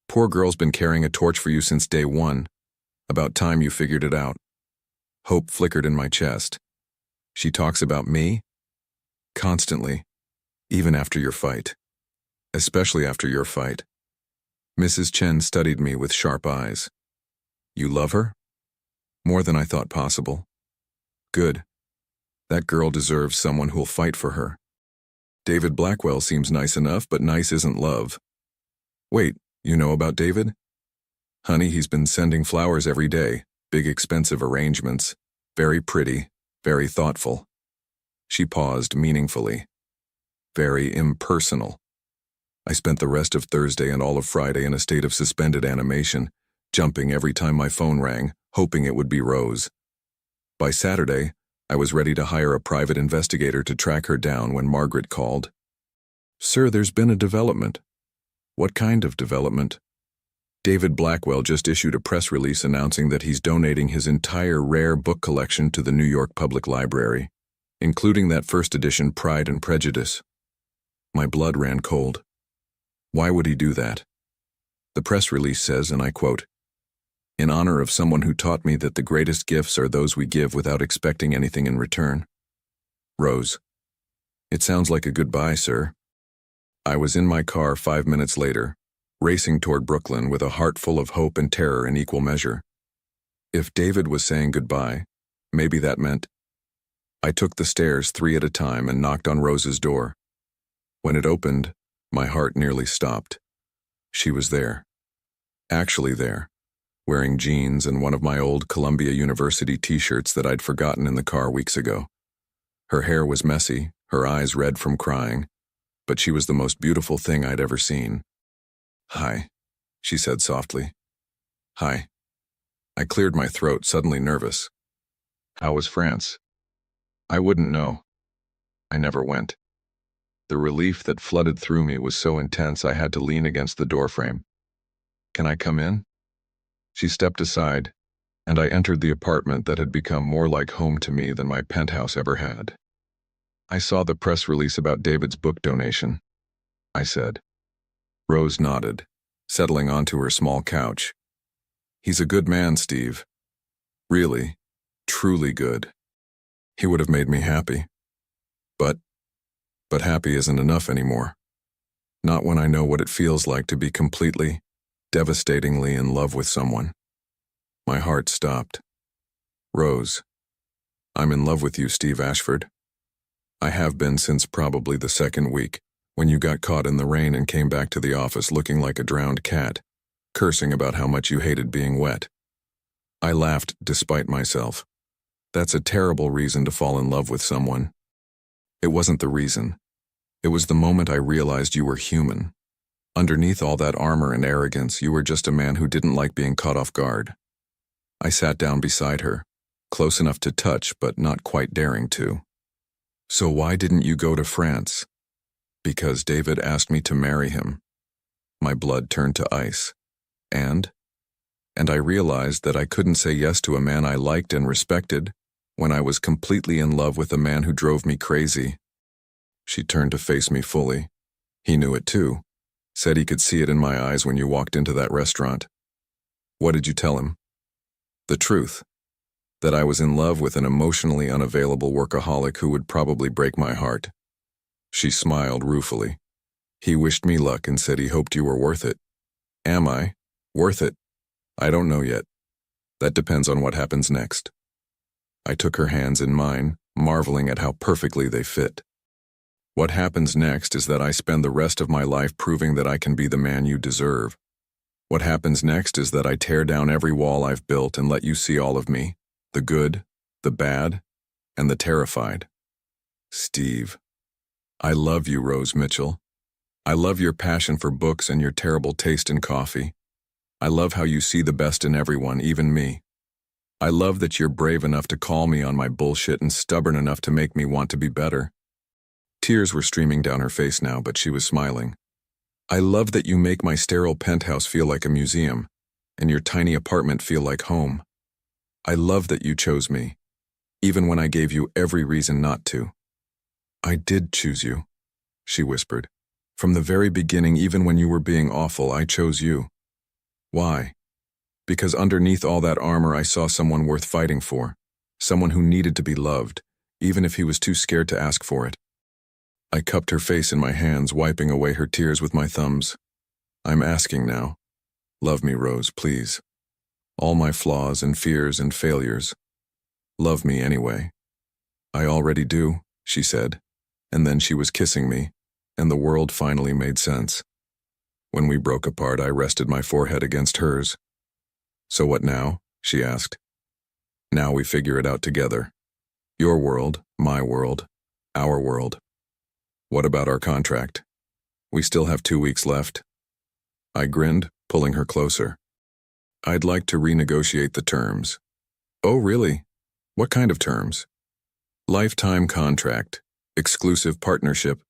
Poor girl's been carrying a torch for you since day 1. About time you figured it out. Hope flickered in my chest. She talks about me? Constantly. Even after your fight. Especially after your fight. Mrs. Chen studied me with sharp eyes. You love her? More than I thought possible. Good. That girl deserves someone who'll fight for her. David Blackwell seems nice enough, but nice isn't love. Wait, you know about David? Honey, he's been sending flowers every day, big expensive arrangements, very pretty, very thoughtful. She paused meaningfully. Very impersonal. I spent the rest of Thursday and all of Friday in a state of suspended animation, jumping every time my phone rang, hoping it would be Rose. By Saturday, I was ready to hire a private investigator to track her down when Margaret called. Sir, there's been a development. What kind of development? David Blackwell just issued a press release announcing that he's donating his entire rare book collection to the New York Public Library, including that first edition Pride and Prejudice. My blood ran cold. Why would he do that? The press release says, and I quote, "In honor of someone who taught me that the greatest gifts are those we give without expecting anything in return." Rose. It sounds like a goodbye, sir. I was in my car 5 minutes later, racing toward Brooklyn with a heart full of hope and terror in equal measure. If David was saying goodbye, maybe that meant... I took the stairs 3 at a time and knocked on Rose's door. When it opened, my heart nearly stopped. She was there. Actually there, wearing jeans and one of my old Columbia University t-shirts that I'd forgotten in the car weeks ago. Her hair was messy, her eyes red from crying, but she was the most beautiful thing I'd ever seen. "Hi," she said softly. "Hi." I cleared my throat, suddenly nervous. "How was France?" "I wouldn't know. I never went." The relief that flooded through me was so intense I had to lean against the doorframe. "Can I come in?" She stepped aside, and I entered the apartment that had become more like home to me than my penthouse ever had. "I saw the press release about David's book donation," I said. Rose nodded, settling onto her small couch. "He's a good man, Steve. Really, truly good. He would have made me happy. But happy isn't enough anymore. Not when I know what it feels like to be completely, devastatingly in love with someone." My heart stopped. "Rose, I'm in love with you, Steve Ashford. I have been since probably the second week, when you got caught in the rain and came back to the office looking like a drowned cat, cursing about how much you hated being wet." I laughed despite myself. That's a terrible reason to fall in love with someone. It wasn't the reason. It was the moment I realized you were human. Underneath all that armor and arrogance, you were just a man who didn't like being caught off guard. I sat down beside her, close enough to touch but not quite daring to. "So why didn't you go to France?" "Because David asked me to marry him." My blood turned to ice. And I realized that I couldn't say yes to a man I liked and respected when I was completely in love with a man who drove me crazy. She turned to face me fully. "He knew it too. Said he could see it in my eyes when you walked into that restaurant." "What did you tell him?" "The truth. That I was in love with an emotionally unavailable workaholic who would probably break my heart." She smiled ruefully. "He wished me luck and said he hoped you were worth it." "Am I? Worth it? I don't know yet. That depends on what happens next." I took her hands in mine, marveling at how perfectly they fit. "What happens next is that I spend the rest of my life proving that I can be the man you deserve. What happens next is that I tear down every wall I've built and let you see all of me, the good, the bad, and the terrified." "Steve, I love you, Rose Mitchell. I love your passion for books and your terrible taste in coffee. I love how you see the best in everyone, even me. I love that you're brave enough to call me on my bullshit and stubborn enough to make me want to be better." Tears were streaming down her face now, but she was smiling. "I love that you make my sterile penthouse feel like a museum, and your tiny apartment feel like home. I love that you chose me, even when I gave you every reason not to." "I did choose you," she whispered. "From the very beginning, even when you were being awful, I chose you." "Why?" "Because underneath all that armor I saw someone worth fighting for, someone who needed to be loved, even if he was too scared to ask for it." I cupped her face in my hands, wiping away her tears with my thumbs. "I'm asking now. Love me, Rose, please. All my flaws and fears and failures. Love me anyway." "I already do," she said, and then she was kissing me, and the world finally made sense. When we broke apart, I rested my forehead against hers. "So what now?" she asked. "Now we figure it out together. Your world, my world, our world. What about our contract? We still have 2 weeks left." I grinned, pulling her closer. "I'd like to renegotiate the terms." "Oh, really? What kind of terms?" "Lifetime contract, exclusive partnership,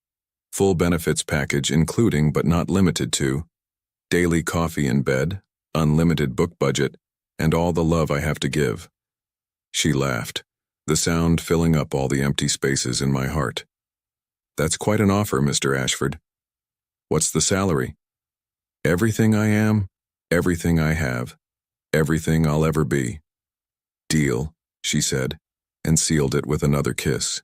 full benefits package including but not limited to daily coffee in bed, unlimited book budget, and all the love I have to give." She laughed, the sound filling up all the empty spaces in my heart. "That's quite an offer, Mr. Ashford. What's the salary?" "Everything I am, everything I have, everything I'll ever be." "Deal," she said, and sealed it with another kiss.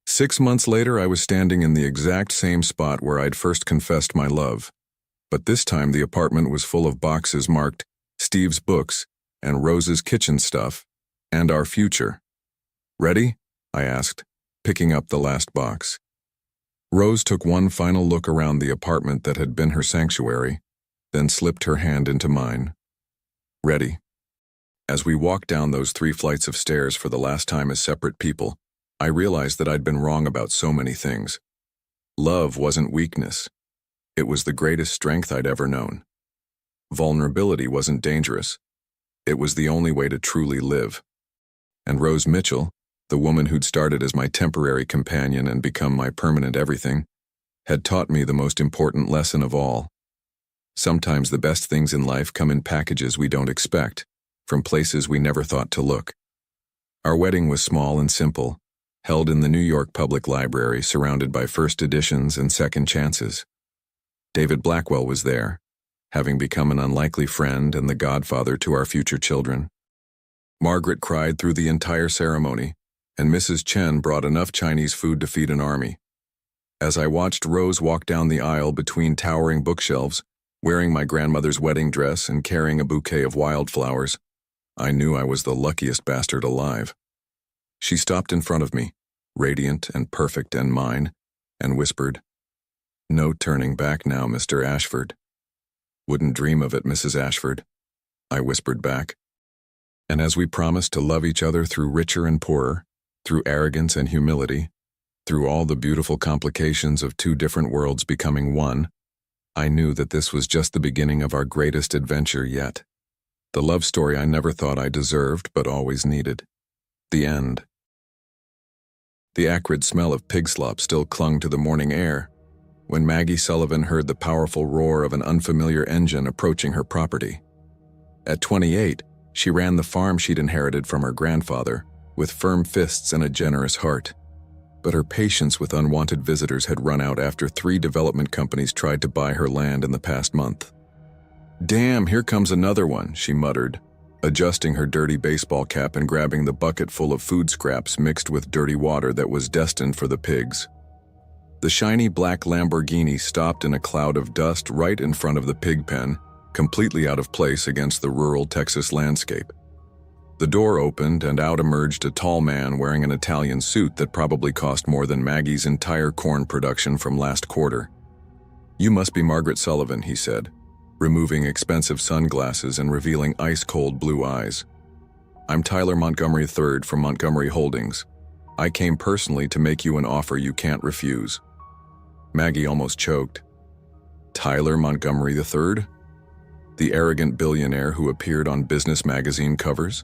6 months later, I was standing in the exact same spot where I'd first confessed my love. But this time the apartment was full of boxes marked Steve's books and Rose's kitchen stuff and our future. "Ready?" I asked, picking up the last box. Rose took one final look around the apartment that had been her sanctuary, then slipped her hand into mine. Ready. As we walked down those 3 flights of stairs for the last time as separate people, I realized that I'd been wrong about so many things. Love wasn't weakness. It was the greatest strength I'd ever known. Vulnerability wasn't dangerous. It was the only way to truly live. And Rose Mitchell, the woman who'd started as my temporary companion and become my permanent everything, had taught me the most important lesson of all. Sometimes the best things in life come in packages we don't expect, from places we never thought to look. Our wedding was small and simple, held in the New York Public Library, surrounded by first editions and second chances. David Blackwell was there, having become an unlikely friend and the godfather to our future children. Margaret cried through the entire ceremony, and Mrs. Chen brought enough Chinese food to feed an army. As I watched Rose walk down the aisle between towering bookshelves, wearing my grandmother's wedding dress and carrying a bouquet of wildflowers, I knew I was the luckiest bastard alive. She stopped in front of me, radiant and perfect and mine, and whispered, "No turning back now, Mr. Ashford." "Wouldn't dream of it, Mrs. Ashford," I whispered back. And as we promised to love each other through richer and poorer, through arrogance and humility, through all the beautiful complications of 2 different worlds becoming one, I knew that this was just the beginning of our greatest adventure yet. The love story I never thought I deserved but always needed. The end. The acrid smell of pig slop still clung to the morning air when Maggie Sullivan heard the powerful roar of an unfamiliar engine approaching her property. At 28, she ran the farm she'd inherited from her grandfather, with firm fists and a generous heart. But her patience with unwanted visitors had run out after 3 development companies tried to buy her land in the past month. "Damn, here comes another one," she muttered, adjusting her dirty baseball cap and grabbing the bucket full of food scraps mixed with dirty water that was destined for the pigs. The shiny black Lamborghini stopped in a cloud of dust right in front of the pig pen, completely out of place against the rural Texas landscape. The door opened and out emerged a tall man wearing an Italian suit that probably cost more than Maggie's entire corn production from last quarter. "You must be Margaret Sullivan," he said, removing expensive sunglasses and revealing ice-cold blue eyes. "I'm Tyler Montgomery III from Montgomery Holdings. I came personally to make you an offer you can't refuse." Maggie almost choked. Tyler Montgomery III? The arrogant billionaire who appeared on business magazine covers?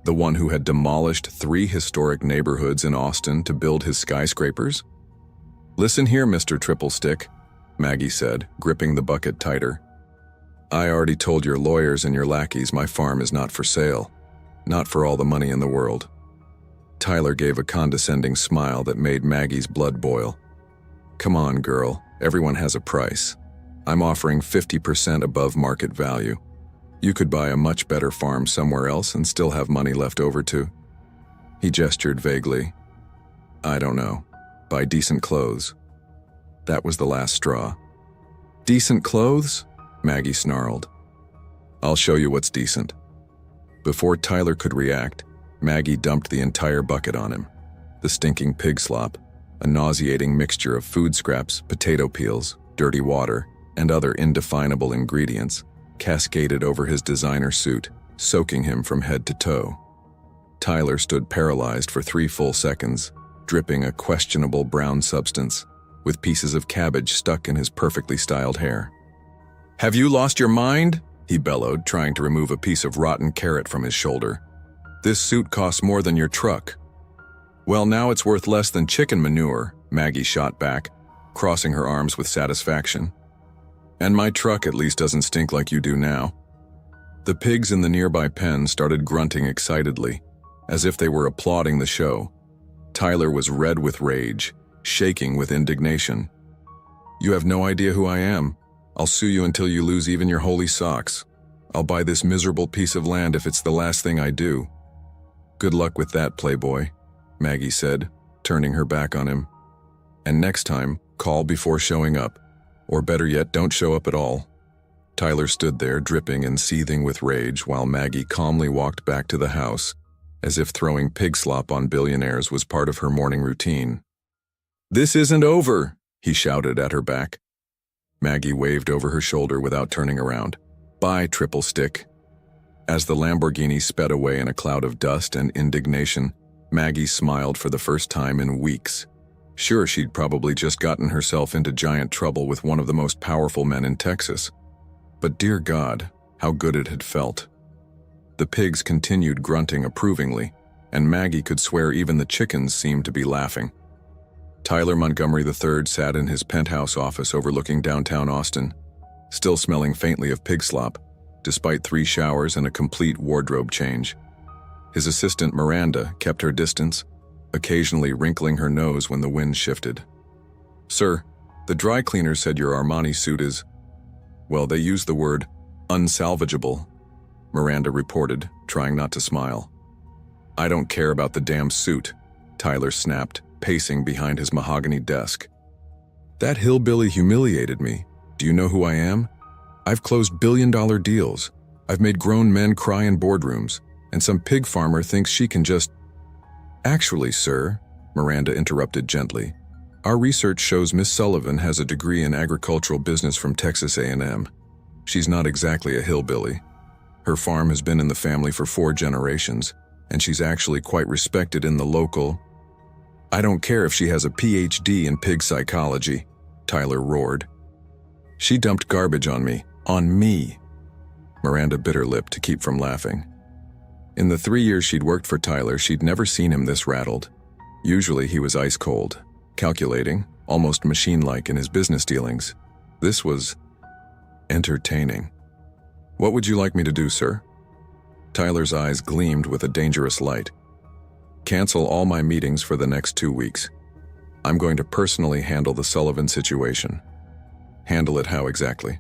The one who had demolished 3 historic neighborhoods in Austin to build his skyscrapers? "Listen here, Mr. Triplestick," Maggie said, gripping the bucket tighter. "I already told your lawyers and your lackeys my farm is not for sale. Not for all the money in the world." Tyler gave a condescending smile that made Maggie's blood boil. "Come on, girl. Everyone has a price. I'm offering 50% above market value. You could buy a much better farm somewhere else and still have money left over to." He gestured vaguely. "I don't know. Buy decent clothes." That was the last straw. "Decent clothes?" Maggie snarled. "I'll show you what's decent." Before Tyler could react, Maggie dumped the entire bucket on him. The stinking pig slop, a nauseating mixture of food scraps, potato peels, dirty water, and other indefinable ingredients, cascaded over his designer suit, soaking him from head to toe. Tyler stood paralyzed for 3 full seconds, dripping a questionable brown substance, with pieces of cabbage stuck in his perfectly styled hair. "Have you lost your mind?" he bellowed, trying to remove a piece of rotten carrot from his shoulder. "This suit costs more than your truck." "Well, now it's worth less than chicken manure," Maggie shot back, crossing her arms with satisfaction. "And my truck at least doesn't stink like you do now." The pigs in the nearby pen started grunting excitedly, as if they were applauding the show. Tyler was red with rage, shaking with indignation. "You have no idea who I am. I'll sue you until you lose even your holy socks. I'll buy this miserable piece of land if it's the last thing I do." "Good luck with that, playboy," Maggie said, turning her back on him. "And next time, call before showing up. Or better yet, don't show up at all." Tyler stood there, dripping and seething with rage, while Maggie calmly walked back to the house, as if throwing pig slop on billionaires was part of her morning routine. "This isn't over," he shouted at her back. Maggie waved over her shoulder without turning around. "Bye, triple stick." As the Lamborghini sped away in a cloud of dust and indignation, Maggie smiled for the first time in weeks. Sure, she'd probably just gotten herself into giant trouble with one of the most powerful men in Texas. But dear God, how good it had felt. The pigs continued grunting approvingly, and Maggie could swear even the chickens seemed to be laughing. Tyler Montgomery III sat in his penthouse office overlooking downtown Austin, still smelling faintly of pig slop, despite 3 showers and a complete wardrobe change. His assistant Miranda kept her distance, occasionally wrinkling her nose when the wind shifted. "Sir, the dry cleaner said your Armani suit is, well, they used the word unsalvageable," Miranda reported, trying not to smile. "I don't care about the damn suit," Tyler snapped, pacing behind his mahogany desk. "That hillbilly humiliated me. Do you know who I am? I've closed billion-dollar deals. I've made grown men cry in boardrooms, and some pig farmer thinks she can just—" "Actually, sir," Miranda interrupted gently, "our research shows Miss Sullivan has a degree in agricultural business from Texas A&M. She's not exactly a hillbilly. Her farm has been in the family for 4 generations, and she's actually quite respected in the local—" "I don't care if she has a PhD in pig psychology," Tyler roared. "She dumped garbage on me. On me." Miranda bit her lip to keep from laughing. In the 3 years she'd worked for Tyler, she'd never seen him this rattled. Usually he was ice cold, calculating, almost machine-like in his business dealings. This was entertaining. "What would you like me to do, sir?" Tyler's eyes gleamed with a dangerous light. "Cancel all my meetings for the next 2 weeks. I'm going to personally handle the Sullivan situation." "Handle it how exactly?"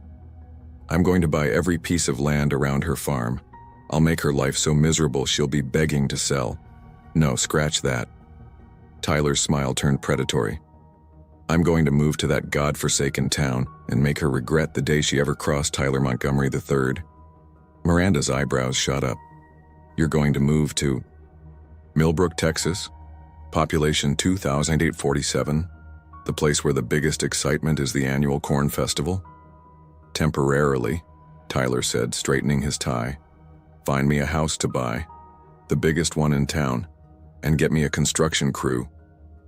"I'm going to buy every piece of land around her farm. I'll make her life so miserable she'll be begging to sell." "No, scratch that." Tyler's smile turned predatory. "I'm going to move to that godforsaken town and make her regret the day she ever crossed Tyler Montgomery III. Miranda's eyebrows shot up. "You're going to move to Millbrook, Texas? Population 2,847? The place where the biggest excitement is the annual corn festival?" "Temporarily," Tyler said, straightening his tie. "Find me a house to buy, the biggest one in town, and get me a construction crew.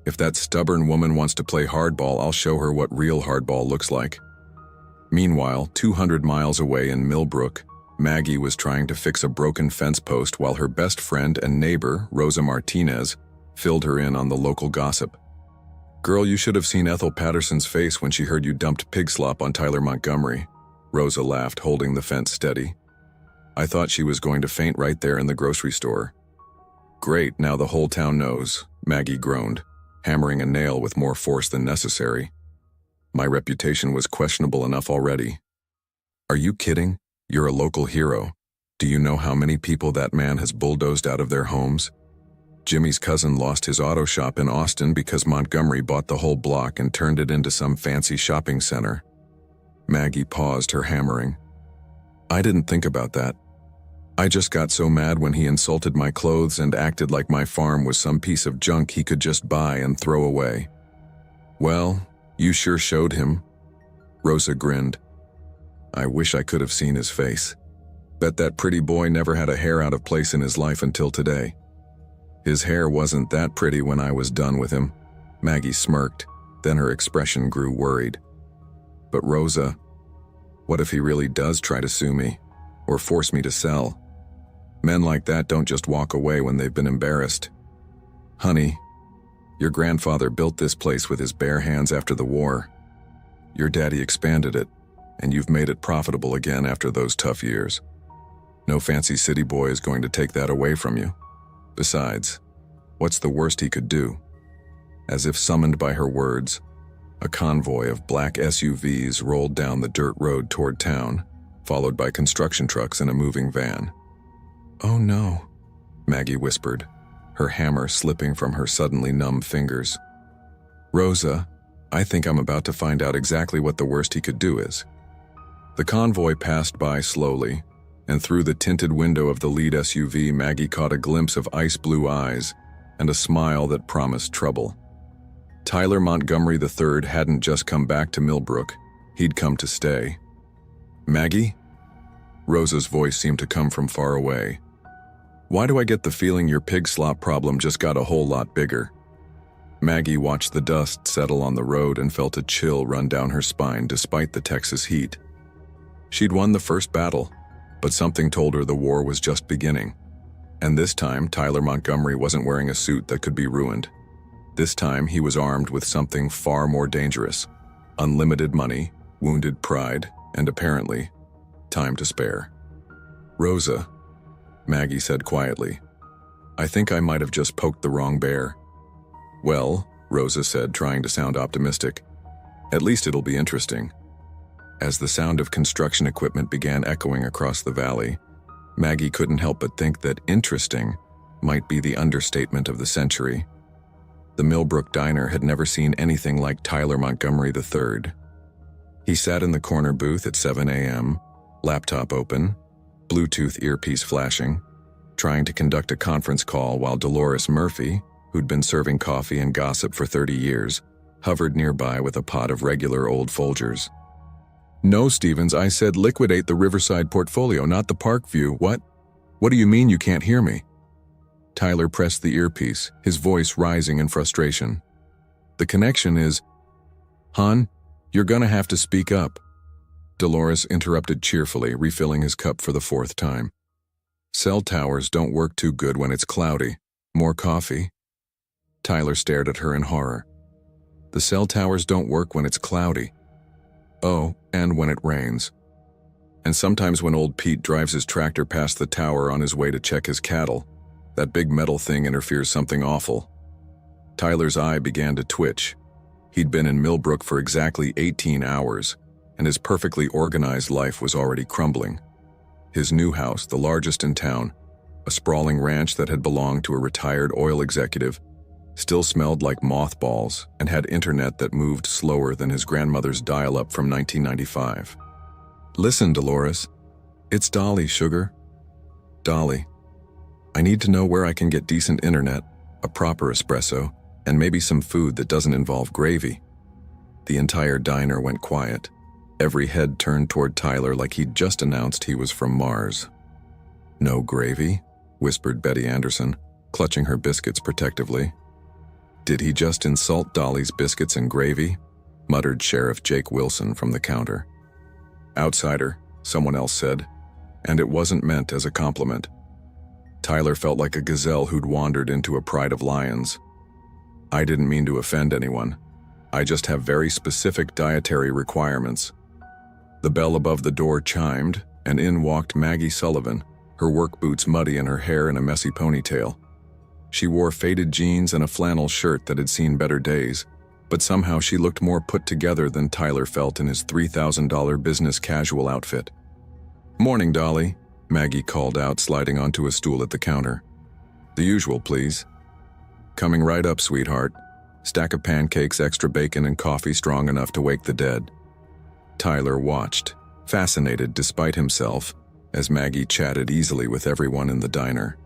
If that stubborn woman wants to play hardball, I'll show her what real hardball looks like." Meanwhile, 200 miles away in Millbrook, Maggie was trying to fix a broken fence post while her best friend and neighbor, Rosa Martinez, filled her in on the local gossip. "Girl, you should have seen Ethel Patterson's face when she heard you dumped pig slop on Tyler Montgomery," Rosa laughed, holding the fence steady. "I thought she was going to faint right there in the grocery store." "Great, now the whole town knows," Maggie groaned, hammering a nail with more force than necessary. "My reputation was questionable enough already." "Are you kidding? You're a local hero. Do you know how many people that man has bulldozed out of their homes? Jimmy's cousin lost his auto shop in Austin because Montgomery bought the whole block and turned it into some fancy shopping center." Maggie paused her hammering. "I didn't think about that. I just got so mad when he insulted my clothes and acted like my farm was some piece of junk he could just buy and throw away." "Well, you sure showed him." Rosa grinned. "I wish I could have seen his face. Bet that pretty boy never had a hair out of place in his life until today." "His hair wasn't that pretty when I was done with him." Maggie smirked, then her expression grew worried. "But Rosa, what if he really does try to sue me, or force me to sell? Men like that don't just walk away when they've been embarrassed." "Honey, your grandfather built this place with his bare hands after the war. Your daddy expanded it, and you've made it profitable again after those tough years. No fancy city boy is going to take that away from you. Besides, what's the worst he could do?" As if summoned by her words, a convoy of black SUVs rolled down the dirt road toward town, followed by construction trucks and a moving van. "Oh no," Maggie whispered, her hammer slipping from her suddenly numb fingers. "Rosa, I think I'm about to find out exactly what the worst he could do is." The convoy passed by slowly, and through the tinted window of the lead SUV, Maggie caught a glimpse of ice-blue eyes and a smile that promised trouble. Tyler Montgomery III hadn't just come back to Millbrook, he'd come to stay. "Maggie?" Rosa's voice seemed to come from far away. "Why do I get the feeling your pig slop problem just got a whole lot bigger?" Maggie watched the dust settle on the road and felt a chill run down her spine despite the Texas heat. She'd won the first battle, but something told her the war was just beginning. And this time, Tyler Montgomery wasn't wearing a suit that could be ruined. This time, he was armed with something far more dangerous: unlimited money, wounded pride, and apparently, time to spare. "Rosa," Maggie said quietly, "I think I might have just poked the wrong bear." "Well," Rosa said, trying to sound optimistic, "at least it'll be interesting." As the sound of construction equipment began echoing across the valley, Maggie couldn't help but think that interesting might be the understatement of the century. The Millbrook diner had never seen anything like Tyler Montgomery III. He sat in the corner booth at 7 a.m., laptop open, Bluetooth earpiece flashing, trying to conduct a conference call while Dolores Murphy, who'd been serving coffee and gossip for 30 years, hovered nearby with a pot of regular old Folgers. "No, Stevens, I said liquidate the Riverside portfolio, not the Parkview. What? What do you mean you can't hear me?" Tyler pressed the earpiece, his voice rising in frustration. "The connection is—" "Hon, you're gonna have to speak up," Dolores interrupted cheerfully, refilling his cup for the fourth time. "Cell towers don't work too good when it's cloudy. More coffee?" Tyler stared at her in horror. "The cell towers don't work when it's cloudy. Oh, and when it rains. And sometimes when old Pete drives his tractor past the tower on his way to check his cattle, that big metal thing interferes something awful." Tyler's eye began to twitch. He'd been in Millbrook for exactly 18 hours, and his perfectly organized life was already crumbling. His new house, the largest in town, a sprawling ranch that had belonged to a retired oil executive, still smelled like mothballs and had internet that moved slower than his grandmother's dial-up from 1995. "Listen, Dolores. It's Dolly, sugar. Dolly. I need to know where I can get decent internet, a proper espresso, and maybe some food that doesn't involve gravy." The entire diner went quiet. Every head turned toward Tyler like he'd just announced he was from Mars. "No gravy?" whispered Betty Anderson, clutching her biscuits protectively. "Did he just insult Dolly's biscuits and gravy?" muttered Sheriff Jake Wilson from the counter. "Outsider," someone else said, and it wasn't meant as a compliment. Tyler felt like a gazelle who'd wandered into a pride of lions. "I didn't mean to offend anyone. I just have very specific dietary requirements." The bell above the door chimed, and in walked Maggie Sullivan, her work boots muddy and her hair in a messy ponytail. She wore faded jeans and a flannel shirt that had seen better days, but somehow she looked more put together than Tyler felt in his $3,000 business casual outfit. "Morning, Dolly," Maggie called out, sliding onto a stool at the counter. "The usual, please." "Coming right up, sweetheart. Stack of pancakes, extra bacon, and coffee strong enough to wake the dead." Tyler watched, fascinated despite himself, as Maggie chatted easily with everyone in the diner.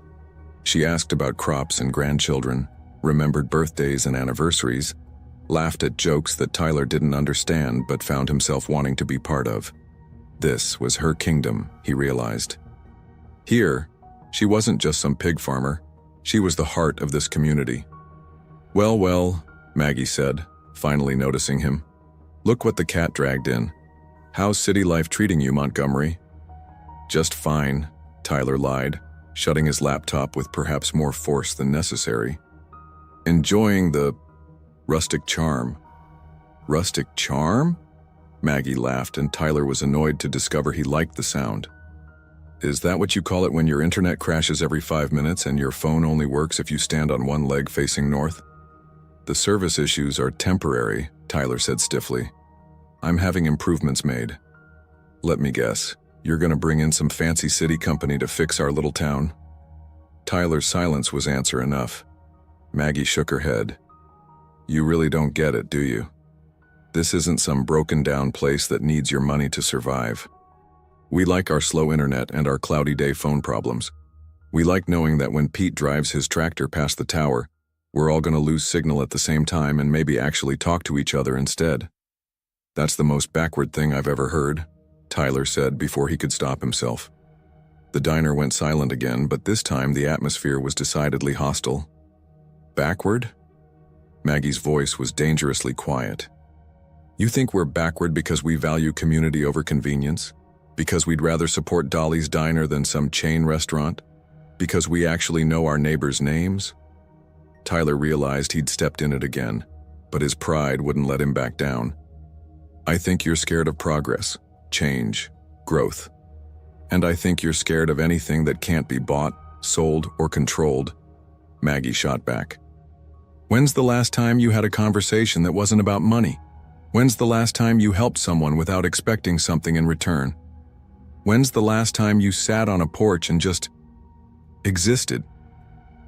She asked about crops and grandchildren, remembered birthdays and anniversaries, laughed at jokes that Tyler didn't understand but found himself wanting to be part of. This was her kingdom, he realized. Here, she wasn't just some pig farmer. She was the heart of this community. "Well, well," Maggie said, finally noticing him. "Look what the cat dragged in. How's city life treating you, Montgomery?" "Just fine," Tyler lied, shutting his laptop with perhaps more force than necessary. "Enjoying the rustic charm." "Rustic charm?" Maggie laughed, and Tyler was annoyed to discover he liked the sound. "Is that what you call it when your internet crashes every 5 minutes and your phone only works if you stand on one leg facing north?" "The service issues are temporary," Tyler said stiffly. "I'm having improvements made. Let me guess, you're gonna bring in some fancy city company to fix our little town?" Tyler's silence was answer enough. Maggie shook her head. "You really don't get it, do you? This isn't some broken-down place that needs your money to survive. We like our slow internet and our cloudy day phone problems. We like knowing that when Pete drives his tractor past the tower, We're all going to lose signal at the same time and maybe actually talk to each other instead. That's the most backward thing I've ever heard, Tyler said before he could stop himself. The diner went silent again, but this time the atmosphere was decidedly hostile. Backward? Maggie's voice was dangerously quiet. You think we're backward because we value community over convenience? Because we'd rather support Dolly's Diner than some chain restaurant? Because we actually know our neighbors' names? Tyler realized he'd stepped in it again, but his pride wouldn't let him back down. I think you're scared of progress, change, growth. And I think you're scared of anything that can't be bought, sold, or controlled, Maggie shot back. When's the last time you had a conversation that wasn't about money? When's the last time you helped someone without expecting something in return? When's the last time you sat on a porch and just existed?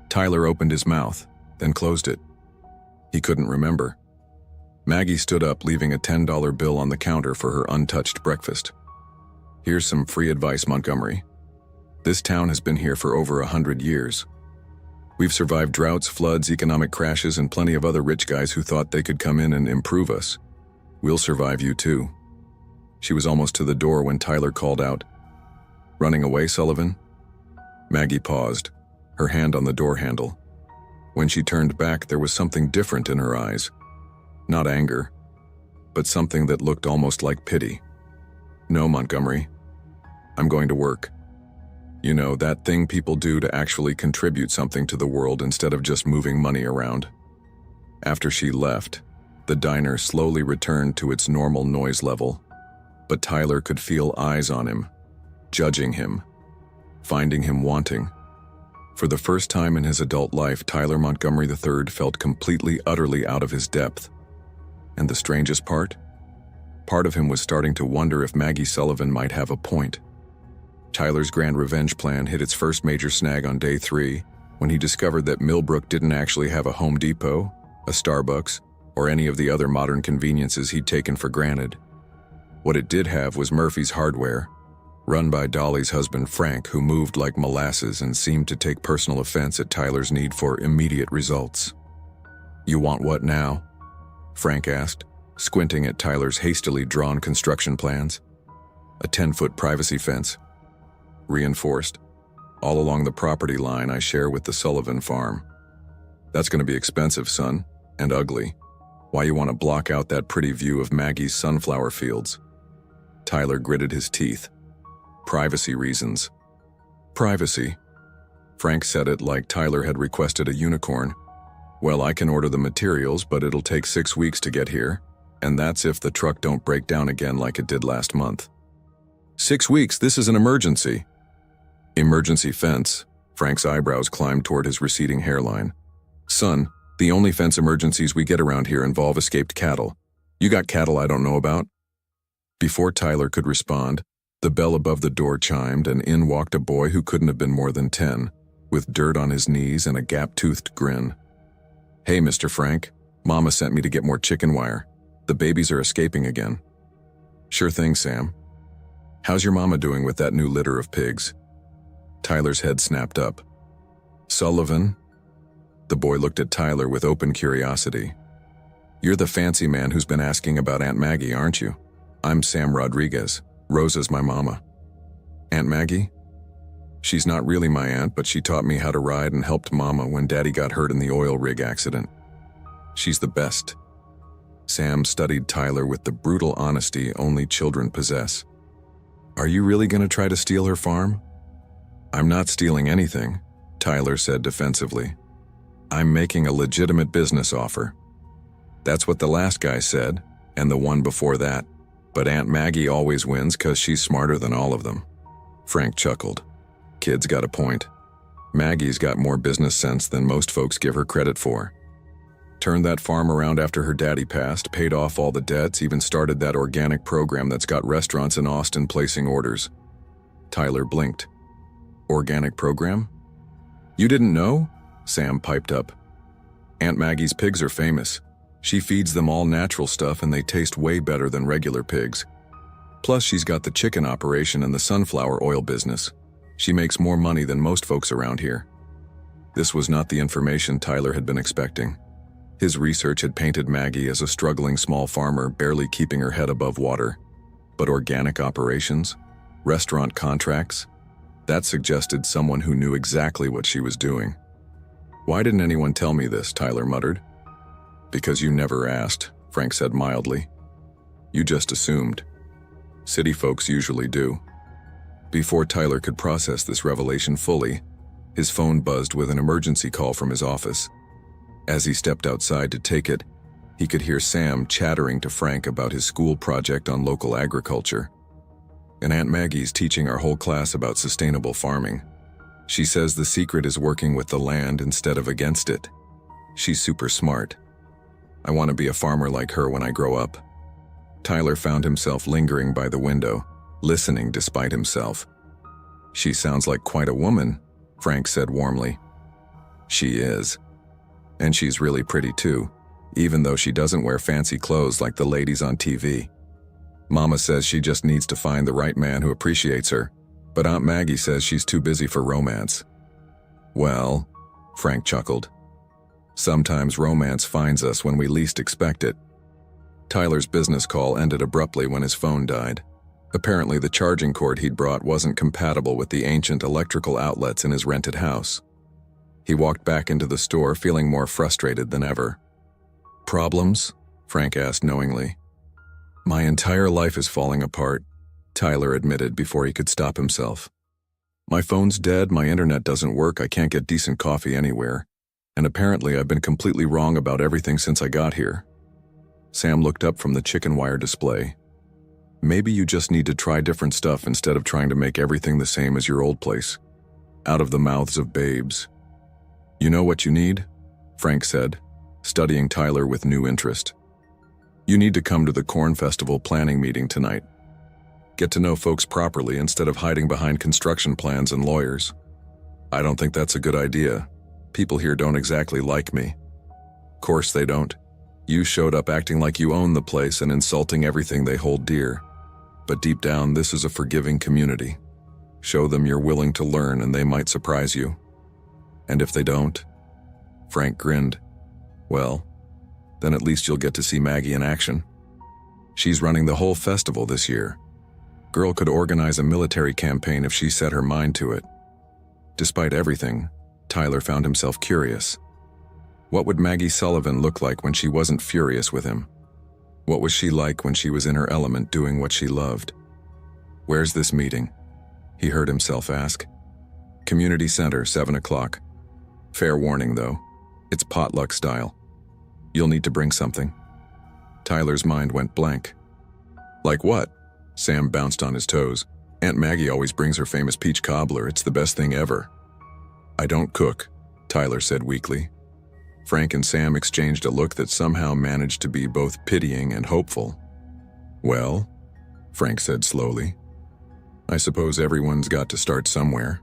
Tyler opened his mouth, then closed it. He couldn't remember. Maggie stood up, leaving a $10 bill on the counter for her untouched breakfast. Here's some free advice, Montgomery. This town has been here for over 100 years. We've survived droughts, floods, economic crashes, and plenty of other rich guys who thought they could come in and improve us. We'll survive you too. She was almost to the door when Tyler called out, "Running away, Sullivan?" Maggie paused, her hand on the door handle. When she turned back, there was something different in her eyes. Not anger, but something that looked almost like pity. "No, Montgomery. I'm going to work. You know, that thing people do to actually contribute something to the world instead of just moving money around." After she left, the diner slowly returned to its normal noise level, but Tyler could feel eyes on him, judging him, finding him wanting. For the first time in his adult life, Tyler Montgomery III felt completely, utterly out of his depth. And the strangest part? Part of him was starting to wonder if Maggie Sullivan might have a point. Tyler's grand revenge plan hit its first major snag on day 3, when he discovered that Millbrook didn't actually have a Home Depot, a Starbucks, or any of the other modern conveniences he'd taken for granted. What it did have was Murphy's Hardware, run by Dolly's husband Frank, who moved like molasses and seemed to take personal offense at Tyler's need for immediate results. "You want what now?" Frank asked, squinting at Tyler's hastily drawn construction plans. "A 10-foot privacy fence, reinforced, all along the property line I share with the Sullivan farm. That's going to be expensive, son, and ugly. Why you want to block out that pretty view of Maggie's sunflower fields?" Tyler gritted his teeth. "Privacy reasons." "Privacy?" Frank said it like Tyler had requested a unicorn. "Well, I can order the materials, but it'll take 6 weeks to get here, and that's if the truck don't break down again like it did last month." 6 weeks? This is an emergency." "Emergency fence." Frank's eyebrows climbed toward his receding hairline. "Son, the only fence emergencies we get around here involve escaped cattle. You got cattle I don't know about?" Before Tyler could respond, the bell above the door chimed, and in walked a boy who couldn't have been more than 10, with dirt on his knees and a gap-toothed grin. "Hey, Mr. Frank, Mama sent me to get more chicken wire. The babies are escaping again." "Sure thing, Sam. How's your mama doing with that new litter of pigs?" Tyler's head snapped up. "Sullivan?" The boy looked at Tyler with open curiosity. "You're the fancy man who's been asking about Aunt Maggie, aren't you? I'm Sam Rodriguez. Rosa's my mama." "Aunt Maggie?" "She's not really my aunt, but she taught me how to ride and helped Mama when Daddy got hurt in the oil rig accident. She's the best." Sam studied Tyler with the brutal honesty only children possess. "Are you really going to try to steal her farm?" "I'm not stealing anything," Tyler said defensively. "I'm making a legitimate business offer." "That's what the last guy said, and the one before that. But Aunt Maggie always wins 'cause she's smarter than all of them." Frank chuckled. "Kid's got a point. Maggie's got more business sense than most folks give her credit for. Turned that farm around after her daddy passed, paid off all the debts, even started that organic program that's got restaurants in Austin placing orders." Tyler blinked. "Organic program? You didn't know?" Sam piped up. "Aunt Maggie's pigs are famous. She feeds them all natural stuff and they taste way better than regular pigs. Plus she's got the chicken operation and the sunflower oil business. She makes more money than most folks around here." This was not the information Tyler had been expecting. His research had painted Maggie as a struggling small farmer barely keeping her head above water. But organic operations? Restaurant contracts? That suggested someone who knew exactly what she was doing. "Why didn't anyone tell me this?" Tyler muttered. "Because you never asked," Frank said mildly. "You just assumed. City folks usually do." Before Tyler could process this revelation fully, his phone buzzed with an emergency call from his office. As he stepped outside to take it, he could hear Sam chattering to Frank about his school project on local agriculture. "And Aunt Maggie's teaching our whole class about sustainable farming. She says the secret is working with the land instead of against it. She's super smart. I want to be a farmer like her when I grow up." Tyler found himself lingering by the window, listening despite himself. "She sounds like quite a woman," Frank said warmly. "She is. And she's really pretty too, even though she doesn't wear fancy clothes like the ladies on TV. Mama says she just needs to find the right man who appreciates her, but Aunt Maggie says she's too busy for romance." "Well," Frank chuckled, "sometimes romance finds us when we least expect it." Tyler's business call ended abruptly when his phone died. Apparently the charging cord he'd brought wasn't compatible with the ancient electrical outlets in his rented house. He walked back into the store feeling more frustrated than ever. "Problems?" Frank asked knowingly. "My entire life is falling apart," Tyler admitted before he could stop himself. "My phone's dead, my internet doesn't work, I can't get decent coffee anywhere, and apparently I've been completely wrong about everything since I got here." Sam looked up from the chicken wire display. "Maybe you just need to try different stuff instead of trying to make everything the same as your old place." Out of the mouths of babes. "You know what you need?" Frank said, studying Tyler with new interest. "You need to come to the Corn Festival planning meeting tonight. Get to know folks properly instead of hiding behind construction plans and lawyers." "I don't think that's a good idea. People here don't exactly like me." "Course they don't. You showed up acting like you own the place and insulting everything they hold dear. But deep down, this is a forgiving community. Show them you're willing to learn and they might surprise you." "And if they don't?" Frank grinned. "Well, then at least you'll get to see Maggie in action. She's running the whole festival this year. Girl could organize a military campaign if she set her mind to it." Despite everything, Tyler found himself curious. What would Maggie Sullivan look like when she wasn't furious with him? What was she like when she was in her element doing what she loved? "Where's this meeting?" he heard himself ask. "Community Center, 7 o'clock. Fair warning, though. It's potluck style. You'll need to bring something." Tyler's mind went blank. "Like what?" Sam bounced on his toes. "Aunt Maggie always brings her famous peach cobbler. It's the best thing ever." "I don't cook," Tyler said weakly. Frank and Sam exchanged a look that somehow managed to be both pitying and hopeful. "Well," Frank said slowly, "I suppose everyone's got to start somewhere."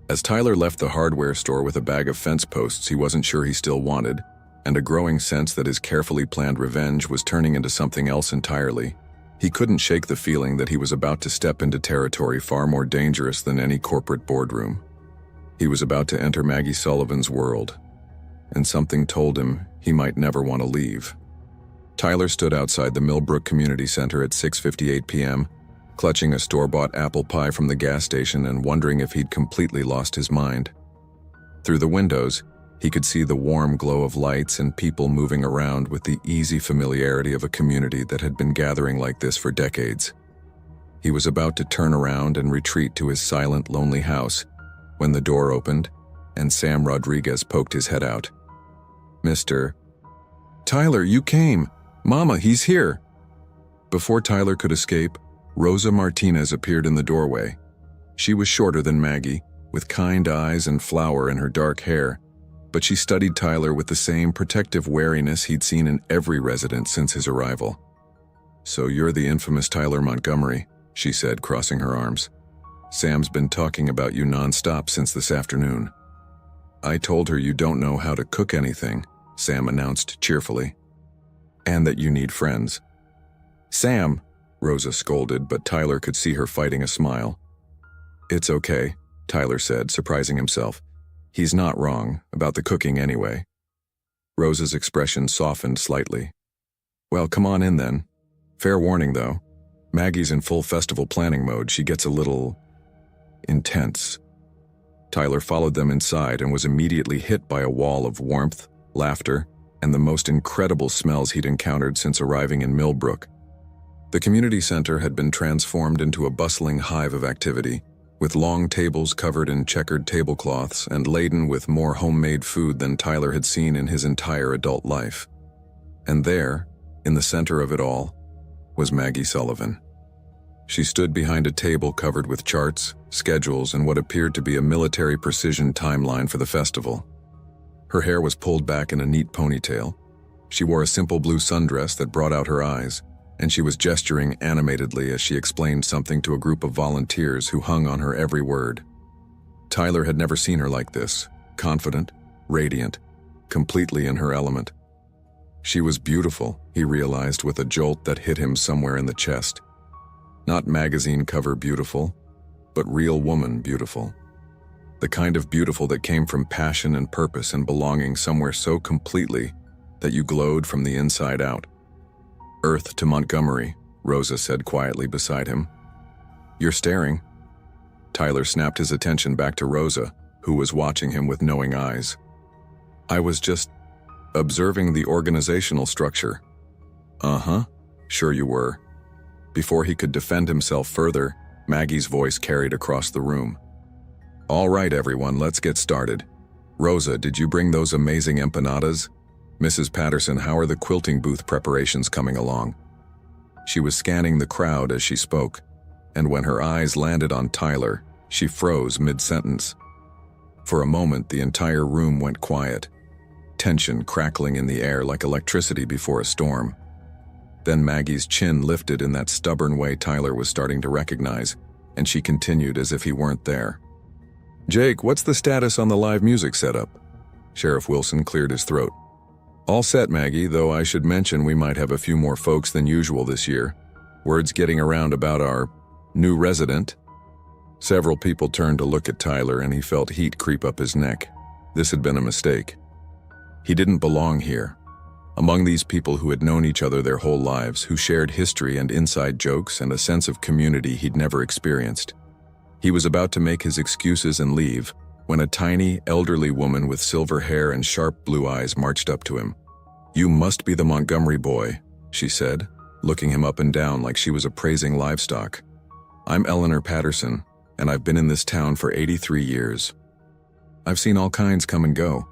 As Tyler left the hardware store with a bag of fence posts he wasn't sure he still wanted, and a growing sense that his carefully planned revenge was turning into something else entirely, he couldn't shake the feeling that he was about to step into territory far more dangerous than any corporate boardroom. He was about to enter Maggie Sullivan's world, and something told him he might never want to leave. Tyler stood outside the Millbrook Community Center at 6:58 p.m., clutching a store-bought apple pie from the gas station and wondering if he'd completely lost his mind. Through the windows, he could see the warm glow of lights and people moving around with the easy familiarity of a community that had been gathering like this for decades. He was about to turn around and retreat to his silent, lonely house when the door opened and Sam Rodriguez poked his head out. "Mr. Tyler, you came! Mama, he's here!" Before Tyler could escape, Rosa Martinez appeared in the doorway. She was shorter than Maggie, with kind eyes and flower in her dark hair, but she studied Tyler with the same protective wariness he'd seen in every resident since his arrival. "So you're the infamous Tyler Montgomery," she said, crossing her arms. "Sam's been talking about you nonstop since this afternoon." "I told her you don't know how to cook anything," Sam announced cheerfully. "And that you need friends." "Sam," Rosa scolded, but Tyler could see her fighting a smile. "It's okay," Tyler said, surprising himself. He's not wrong, about the cooking anyway. Rosa's expression softened slightly. Well, come on in then. Fair warning though. Maggie's in full festival planning mode. She gets a little intense. Tyler followed them inside and was immediately hit by a wall of warmth, laughter, and the most incredible smells he'd encountered since arriving in Millbrook. The community center had been transformed into a bustling hive of activity, with long tables covered in checkered tablecloths and laden with more homemade food than Tyler had seen in his entire adult life. And there, in the center of it all, was Maggie Sullivan. She stood behind a table covered with charts, schedules, and what appeared to be a military precision timeline for the festival. Her hair was pulled back in a neat ponytail. She wore a simple blue sundress that brought out her eyes, and she was gesturing animatedly as she explained something to a group of volunteers who hung on her every word. Tyler had never seen her like this, confident, radiant, completely in her element. She was beautiful, he realized with a jolt that hit him somewhere in the chest. Not magazine cover beautiful, but real woman beautiful. The kind of beautiful that came from passion and purpose and belonging somewhere so completely that you glowed from the inside out. Earth to Montgomery, Rosa said quietly beside him. You're staring. Tyler snapped his attention back to Rosa, who was watching him with knowing eyes. I was just observing the organizational structure. Uh-huh, sure you were. Before he could defend himself further, Maggie's voice carried across the room. All right, everyone, let's get started. Rosa, did you bring those amazing empanadas? Mrs. Patterson, how are the quilting booth preparations coming along? She was scanning the crowd as she spoke, and when her eyes landed on Tyler, she froze mid-sentence. For a moment, the entire room went quiet, tension crackling in the air like electricity before a storm. Then Maggie's chin lifted in that stubborn way Tyler was starting to recognize, and she continued as if he weren't there. Jake, what's the status on the live music setup? Sheriff Wilson cleared his throat. All set, Maggie, though I should mention we might have a few more folks than usual this year. Word's getting around about our new resident. Several people turned to look at Tyler and he felt heat creep up his neck. This had been a mistake. He didn't belong here. Among these people who had known each other their whole lives, who shared history and inside jokes and a sense of community he'd never experienced. He was about to make his excuses and leave when a tiny, elderly woman with silver hair and sharp blue eyes marched up to him. You must be the Montgomery boy, she said, looking him up and down like she was appraising livestock. I'm Eleanor Patterson, and I've been in this town for 83 years. I've seen all kinds come and go.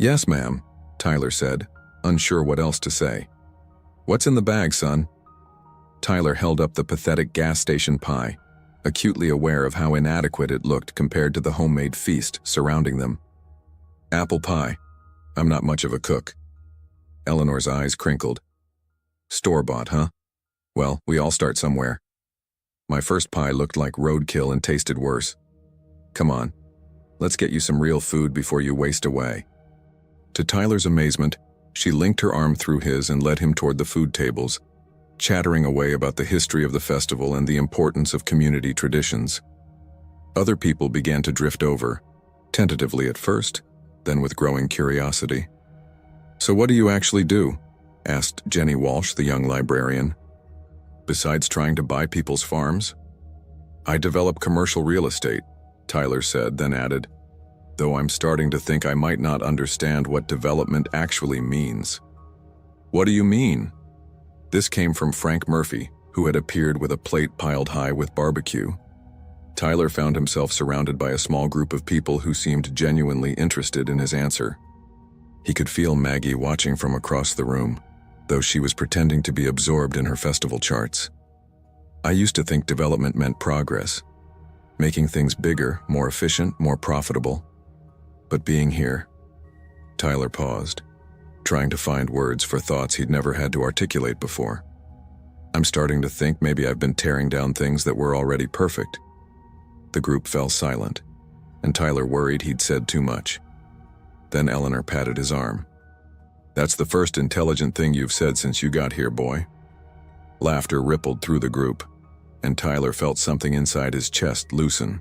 Yes, ma'am, Tyler said, unsure what else to say. What's in the bag, son? Tyler held up the pathetic gas station pie, acutely aware of how inadequate it looked compared to the homemade feast surrounding them. Apple pie. I'm not much of a cook. Eleanor's eyes crinkled. Store-bought, huh? Well, we all start somewhere. My first pie looked like roadkill and tasted worse. Come on, let's get you some real food before you waste away. To Tyler's amazement, she linked her arm through his and led him toward the food tables, chattering away about the history of the festival and the importance of community traditions. Other people began to drift over, tentatively at first, then with growing curiosity. So what do you actually do? Asked Jenny Walsh, the young librarian. Besides trying to buy people's farms? I develop commercial real estate, Tyler said, then added, though I'm starting to think I might not understand what development actually means. What do you mean? This came from Frank Murphy, who had appeared with a plate piled high with barbecue. Tyler found himself surrounded by a small group of people who seemed genuinely interested in his answer. He could feel Maggie watching from across the room, though she was pretending to be absorbed in her festival charts. I used to think development meant progress, making things bigger, more efficient, more profitable. But being here, Tyler paused, trying to find words for thoughts he'd never had to articulate before. I'm starting to think maybe I've been tearing down things that were already perfect. The group fell silent, and Tyler worried he'd said too much. Then Eleanor patted his arm. That's the first intelligent thing you've said since you got here, boy. Laughter rippled through the group, and Tyler felt something inside his chest loosen.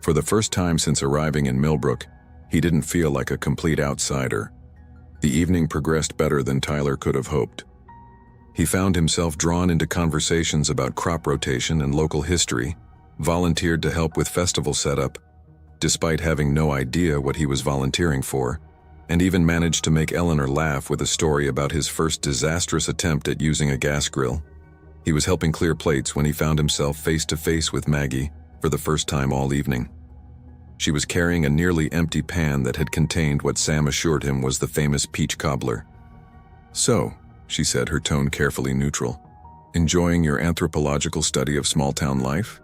For the first time since arriving in Millbrook, He didn't feel like a complete outsider. The evening progressed better than Tyler could have hoped. He found himself drawn into conversations about crop rotation and local history, volunteered to help with festival setup, despite having no idea what he was volunteering for, and even managed to make Eleanor laugh with a story about his first disastrous attempt at using a gas grill. He was helping clear plates when he found himself face to face with Maggie for the first time all evening. She was carrying a nearly empty pan that had contained what Sam assured him was the famous peach cobbler. "So," she said, her tone carefully neutral, "enjoying your anthropological study of small-town life?"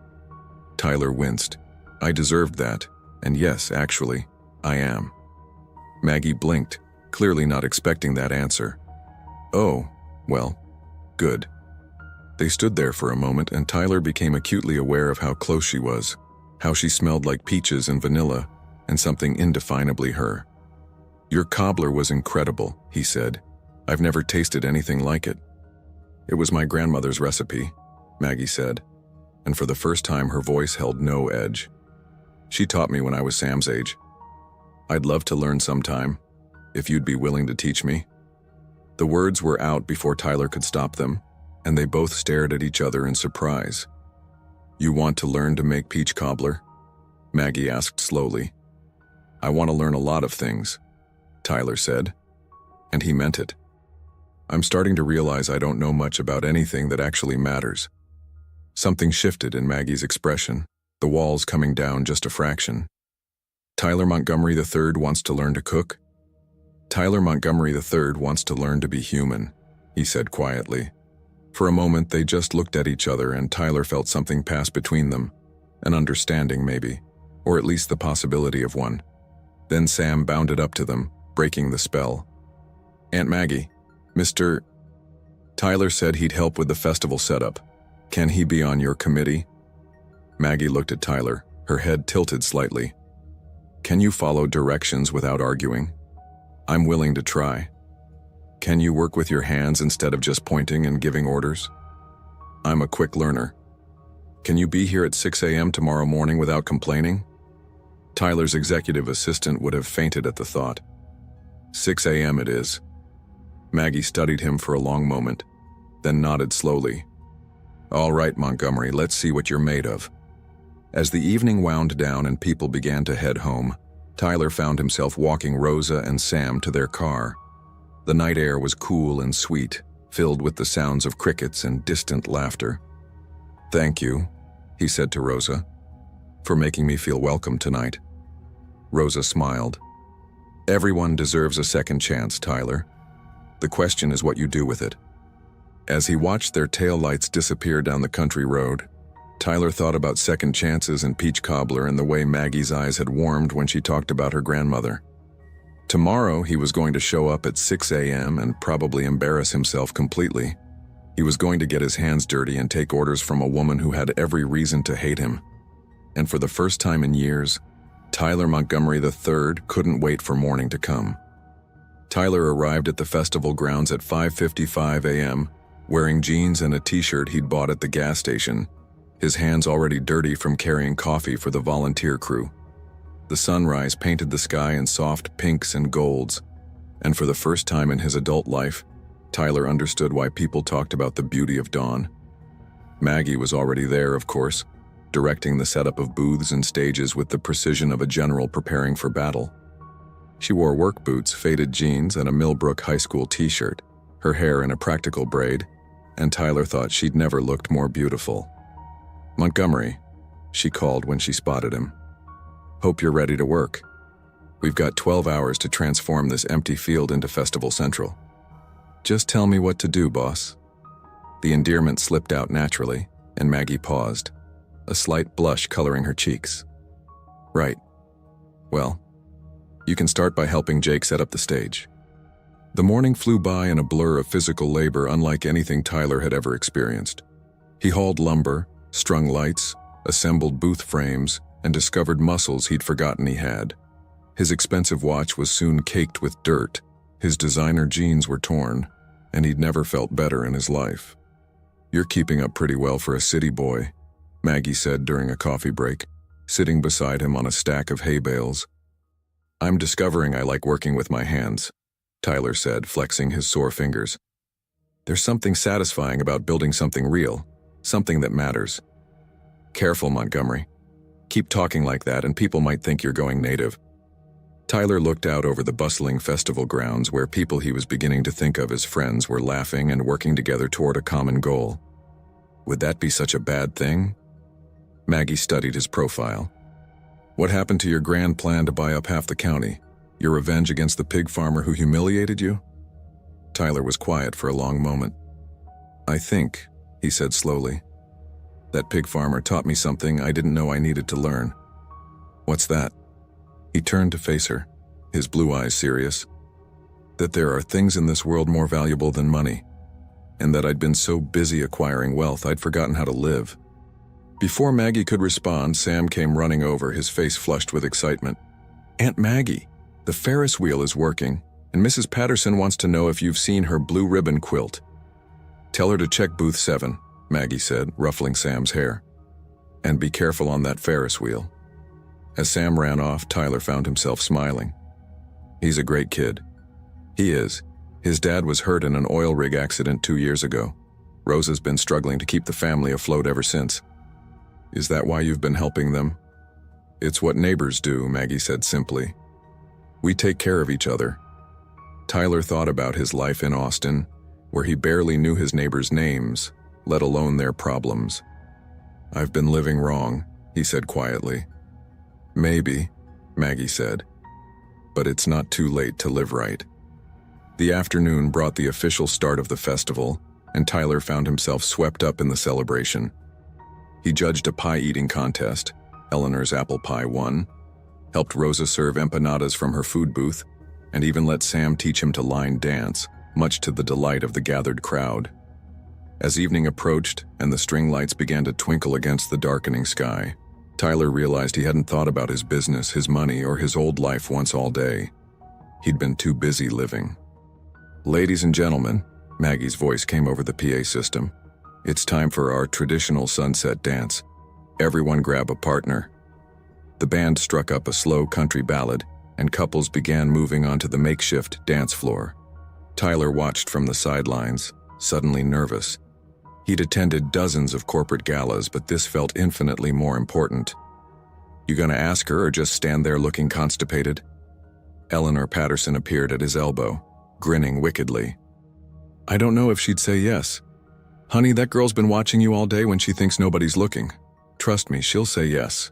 Tyler winced. "I deserved that, and yes, actually, I am." Maggie blinked, clearly not expecting that answer. "Oh, well, good." They stood there for a moment, and Tyler became acutely aware of how close she was, how she smelled like peaches and vanilla, and something indefinably her. "Your cobbler was incredible," he said. "I've never tasted anything like it." "It was my grandmother's recipe," Maggie said, and for the first time her voice held no edge. "She taught me when I was Sam's age. I'd love to learn sometime, if you'd be willing to teach me." The words were out before Tyler could stop them, and they both stared at each other in surprise. "You want to learn to make peach cobbler?" Maggie asked slowly. "I want to learn a lot of things," Tyler said, and he meant it. "I'm starting to realize I don't know much about anything that actually matters." Something shifted in Maggie's expression, the walls coming down just a fraction. "Tyler Montgomery III wants to learn to cook?" "Tyler Montgomery III wants to learn to be human," he said quietly. For a moment they just looked at each other, and Tyler felt something pass between them, an understanding maybe, or at least the possibility of one. Then Sam bounded up to them, breaking the spell. "Aunt Maggie, Mr. Tyler said he'd help with the festival setup. Can he be on your committee?" Maggie looked at Tyler, her head tilted slightly. "Can you follow directions without arguing? I'm willing to try. Can you work with your hands instead of just pointing and giving orders? I'm a quick learner. Can you be here at 6 a.m. tomorrow morning without complaining?" Tyler's executive assistant would have fainted at the thought. "6 a.m. it is." Maggie studied him for a long moment, then nodded slowly. "All right, Montgomery, let's see what you're made of." As the evening wound down and people began to head home, Tyler found himself walking Rosa and Sam to their car. The night air was cool and sweet, filled with the sounds of crickets and distant laughter. "Thank you," he said to Rosa, "for making me feel welcome tonight." Rosa smiled. "Everyone deserves a second chance, Tyler. The question is what you do with it." As he watched their taillights disappear down the country road, Tyler thought about second chances and peach cobbler and the way Maggie's eyes had warmed when she talked about her grandmother. Tomorrow he was going to show up at 6 a.m. and probably embarrass himself completely. He was going to get his hands dirty and take orders from a woman who had every reason to hate him. And for the first time in years, Tyler Montgomery III couldn't wait for morning to come. Tyler arrived at the festival grounds at 5:55 a.m., wearing jeans and a t-shirt he'd bought at the gas station, his hands already dirty from carrying coffee for the volunteer crew. The sunrise painted the sky in soft pinks and golds, and for the first time in his adult life, Tyler understood why people talked about the beauty of dawn. Maggie was already there, of course, directing the setup of booths and stages with the precision of a general preparing for battle. She wore work boots, faded jeans, and a Millbrook High School t-shirt, her hair in a practical braid, and Tyler thought she'd never looked more beautiful. "Montgomery," she called when she spotted him. "Hope you're ready to work. We've got 12 hours to transform this empty field into Festival Central." "Just tell me what to do, boss." The endearment slipped out naturally, and Maggie paused, a slight blush coloring her cheeks. "Right. Well, you can start by helping Jake set up the stage." The morning flew by in a blur of physical labor unlike anything Tyler had ever experienced. He hauled lumber, strung lights, assembled booth frames, and discovered muscles he'd forgotten he had. His expensive watch was soon caked with dirt, his designer jeans were torn, and he'd never felt better in his life. "You're keeping up pretty well for a city boy," Maggie said during a coffee break, sitting beside him on a stack of hay bales. I'm discovering I like working with my hands, Tyler said, flexing his sore fingers. There's something satisfying about building something real, something that matters. Careful, Montgomery. Keep talking like that and people might think you're going native. Tyler looked out over the bustling festival grounds where people he was beginning to think of as friends were laughing and working together toward a common goal. Would that be such a bad thing? Maggie studied his profile. What happened to your grand plan to buy up half the county? Your revenge against the pig farmer who humiliated you? Tyler was quiet for a long moment. I think, he said slowly, that pig farmer taught me something I didn't know I needed to learn. What's that? He turned to face her, his blue eyes serious. That there are things in this world more valuable than money, and that I'd been so busy acquiring wealth I'd forgotten how to live. Before Maggie could respond, Sam came running over, his face flushed with excitement. Aunt Maggie, the Ferris wheel is working, and Mrs. Patterson wants to know if you've seen her blue ribbon quilt. Tell her to check booth 7, Maggie said, ruffling Sam's hair. And be careful on that Ferris wheel. As Sam ran off, Tyler found himself smiling. He's a great kid. He is. His dad was hurt in an oil rig accident 2 years ago. Rosa's been struggling to keep the family afloat ever since. Is that why you've been helping them? It's what neighbors do, Maggie said simply. We take care of each other. Tyler thought about his life in Austin, where he barely knew his neighbors' names, let alone their problems. I've been living wrong, he said quietly. Maybe, Maggie said, but it's not too late to live right. The afternoon brought the official start of the festival, and Tyler found himself swept up in the celebration. He judged a pie-eating contest. Eleanor's apple pie won, helped Rosa serve empanadas from her food booth, and even let Sam teach him to line dance, much to the delight of the gathered crowd. As evening approached and the string lights began to twinkle against the darkening sky, Tyler realized he hadn't thought about his business, his money, or his old life once all day. He'd been too busy living. Ladies and gentlemen, Maggie's voice came over the PA system. It's time for our traditional sunset dance. Everyone grab a partner. The band struck up a slow country ballad, and couples began moving onto the makeshift dance floor. Tyler watched from the sidelines, suddenly nervous. He'd attended dozens of corporate galas, but this felt infinitely more important. You gonna ask her or just stand there looking constipated? Eleanor Patterson appeared at his elbow, grinning wickedly. I don't know if she'd say yes. Honey, that girl's been watching you all day when she thinks nobody's looking. Trust me, she'll say yes.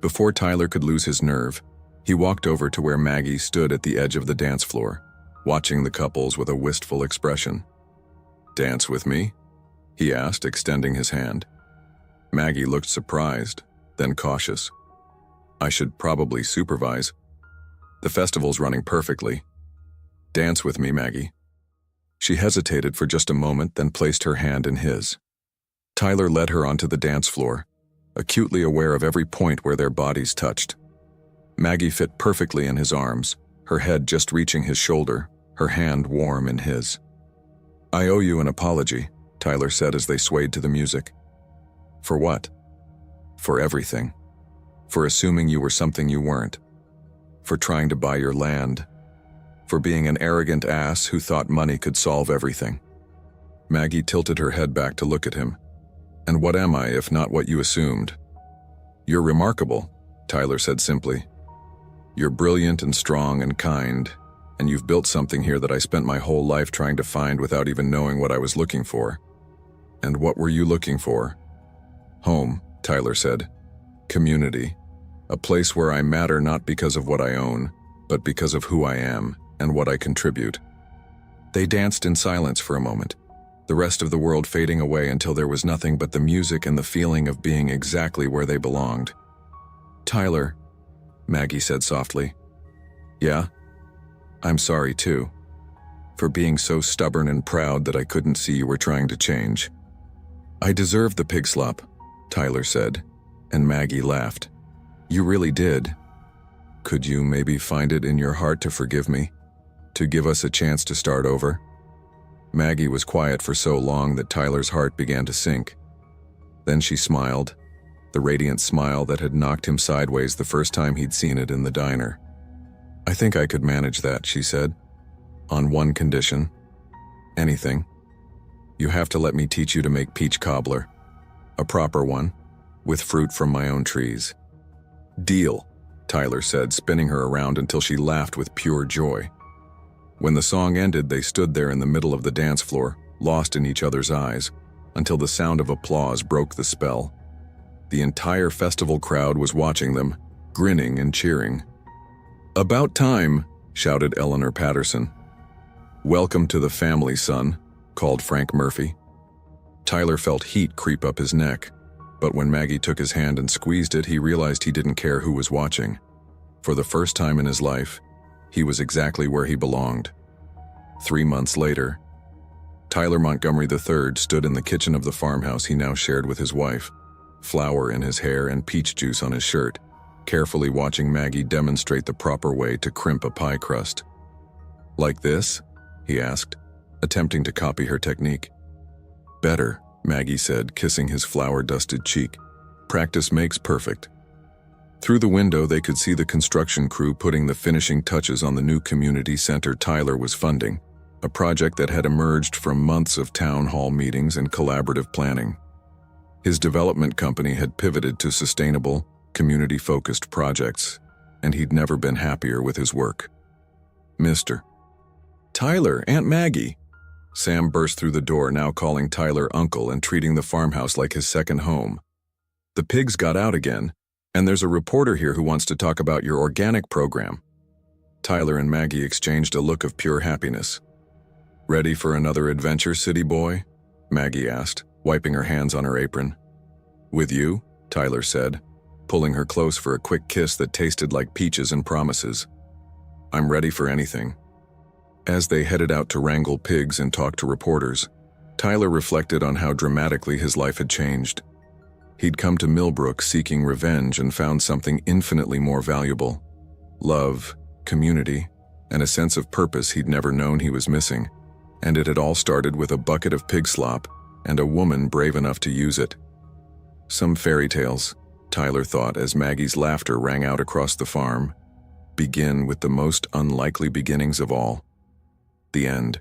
Before Tyler could lose his nerve, he walked over to where Maggie stood at the edge of the dance floor, watching the couples with a wistful expression. Dance with me? He asked, extending his hand. Maggie looked surprised, then cautious. I should probably supervise. The festival's running perfectly. Dance with me, Maggie. She hesitated for just a moment, then placed her hand in his. Tyler led her onto the dance floor, acutely aware of every point where their bodies touched. Maggie fit perfectly in his arms, her head just reaching his shoulder, her hand warm in his. I owe you an apology, Tyler said as they swayed to the music. For what? For everything. For assuming you were something you weren't. For trying to buy your land. For being an arrogant ass who thought money could solve everything. Maggie tilted her head back to look at him. And what am I if not what you assumed? You're remarkable, Tyler said simply. You're brilliant and strong and kind, and you've built something here that I spent my whole life trying to find without even knowing what I was looking for. And what were you looking for? Home, Tyler said. Community. A place where I matter not because of what I own, but because of who I am and what I contribute. They danced in silence for a moment, the rest of the world fading away until there was nothing but the music and the feeling of being exactly where they belonged. Tyler, Maggie said softly. Yeah? I'm sorry too. For being so stubborn and proud that I couldn't see you were trying to change. I deserved the pig slop, Tyler said, and Maggie laughed. You really did. Could you maybe find it in your heart to forgive me? To give us a chance to start over? Maggie was quiet for so long that Tyler's heart began to sink. Then she smiled, the radiant smile that had knocked him sideways the first time he'd seen it in the diner. I think I could manage that, she said. On one condition. Anything. You have to let me teach you to make peach cobbler. A proper one, with fruit from my own trees. Deal, Tyler said, spinning her around until she laughed with pure joy. When the song ended, they stood there in the middle of the dance floor, lost in each other's eyes, until the sound of applause broke the spell. The entire festival crowd was watching them, grinning and cheering. "About time," shouted Eleanor Patterson. "Welcome to the family, son," called Frank Murphy. Tyler felt heat creep up his neck, but when Maggie took his hand and squeezed it, he realized he didn't care who was watching. For the first time in his life, he was exactly where he belonged. 3 months later, Tyler Montgomery III stood in the kitchen of the farmhouse he now shared with his wife, flour in his hair and peach juice on his shirt, carefully watching Maggie demonstrate the proper way to crimp a pie crust. "Like this?" he asked, attempting to copy her technique. "Better," Maggie said, kissing his flour-dusted cheek. "Practice makes perfect." Through the window, they could see the construction crew putting the finishing touches on the new community center Tyler was funding, a project that had emerged from months of town hall meetings and collaborative planning. His development company had pivoted to sustainable, community-focused projects, and he'd never been happier with his work. "Mr. Tyler, Aunt Maggie!" Sam burst through the door, now calling Tyler uncle and treating the farmhouse like his second home. "The pigs got out again, and there's a reporter here who wants to talk about your organic program." Tyler and Maggie exchanged a look of pure happiness. "Ready for another adventure, city boy?" Maggie asked, wiping her hands on her apron. "With you?" Tyler said, pulling her close for a quick kiss that tasted like peaches and promises. "I'm ready for anything." As they headed out to wrangle pigs and talk to reporters, Tyler reflected on how dramatically his life had changed. He'd come to Millbrook seeking revenge and found something infinitely more valuable: love, community, and a sense of purpose he'd never known he was missing. And it had all started with a bucket of pig slop and a woman brave enough to use it. Some fairy tales, Tyler thought as Maggie's laughter rang out across the farm, begin with the most unlikely beginnings of all: the end.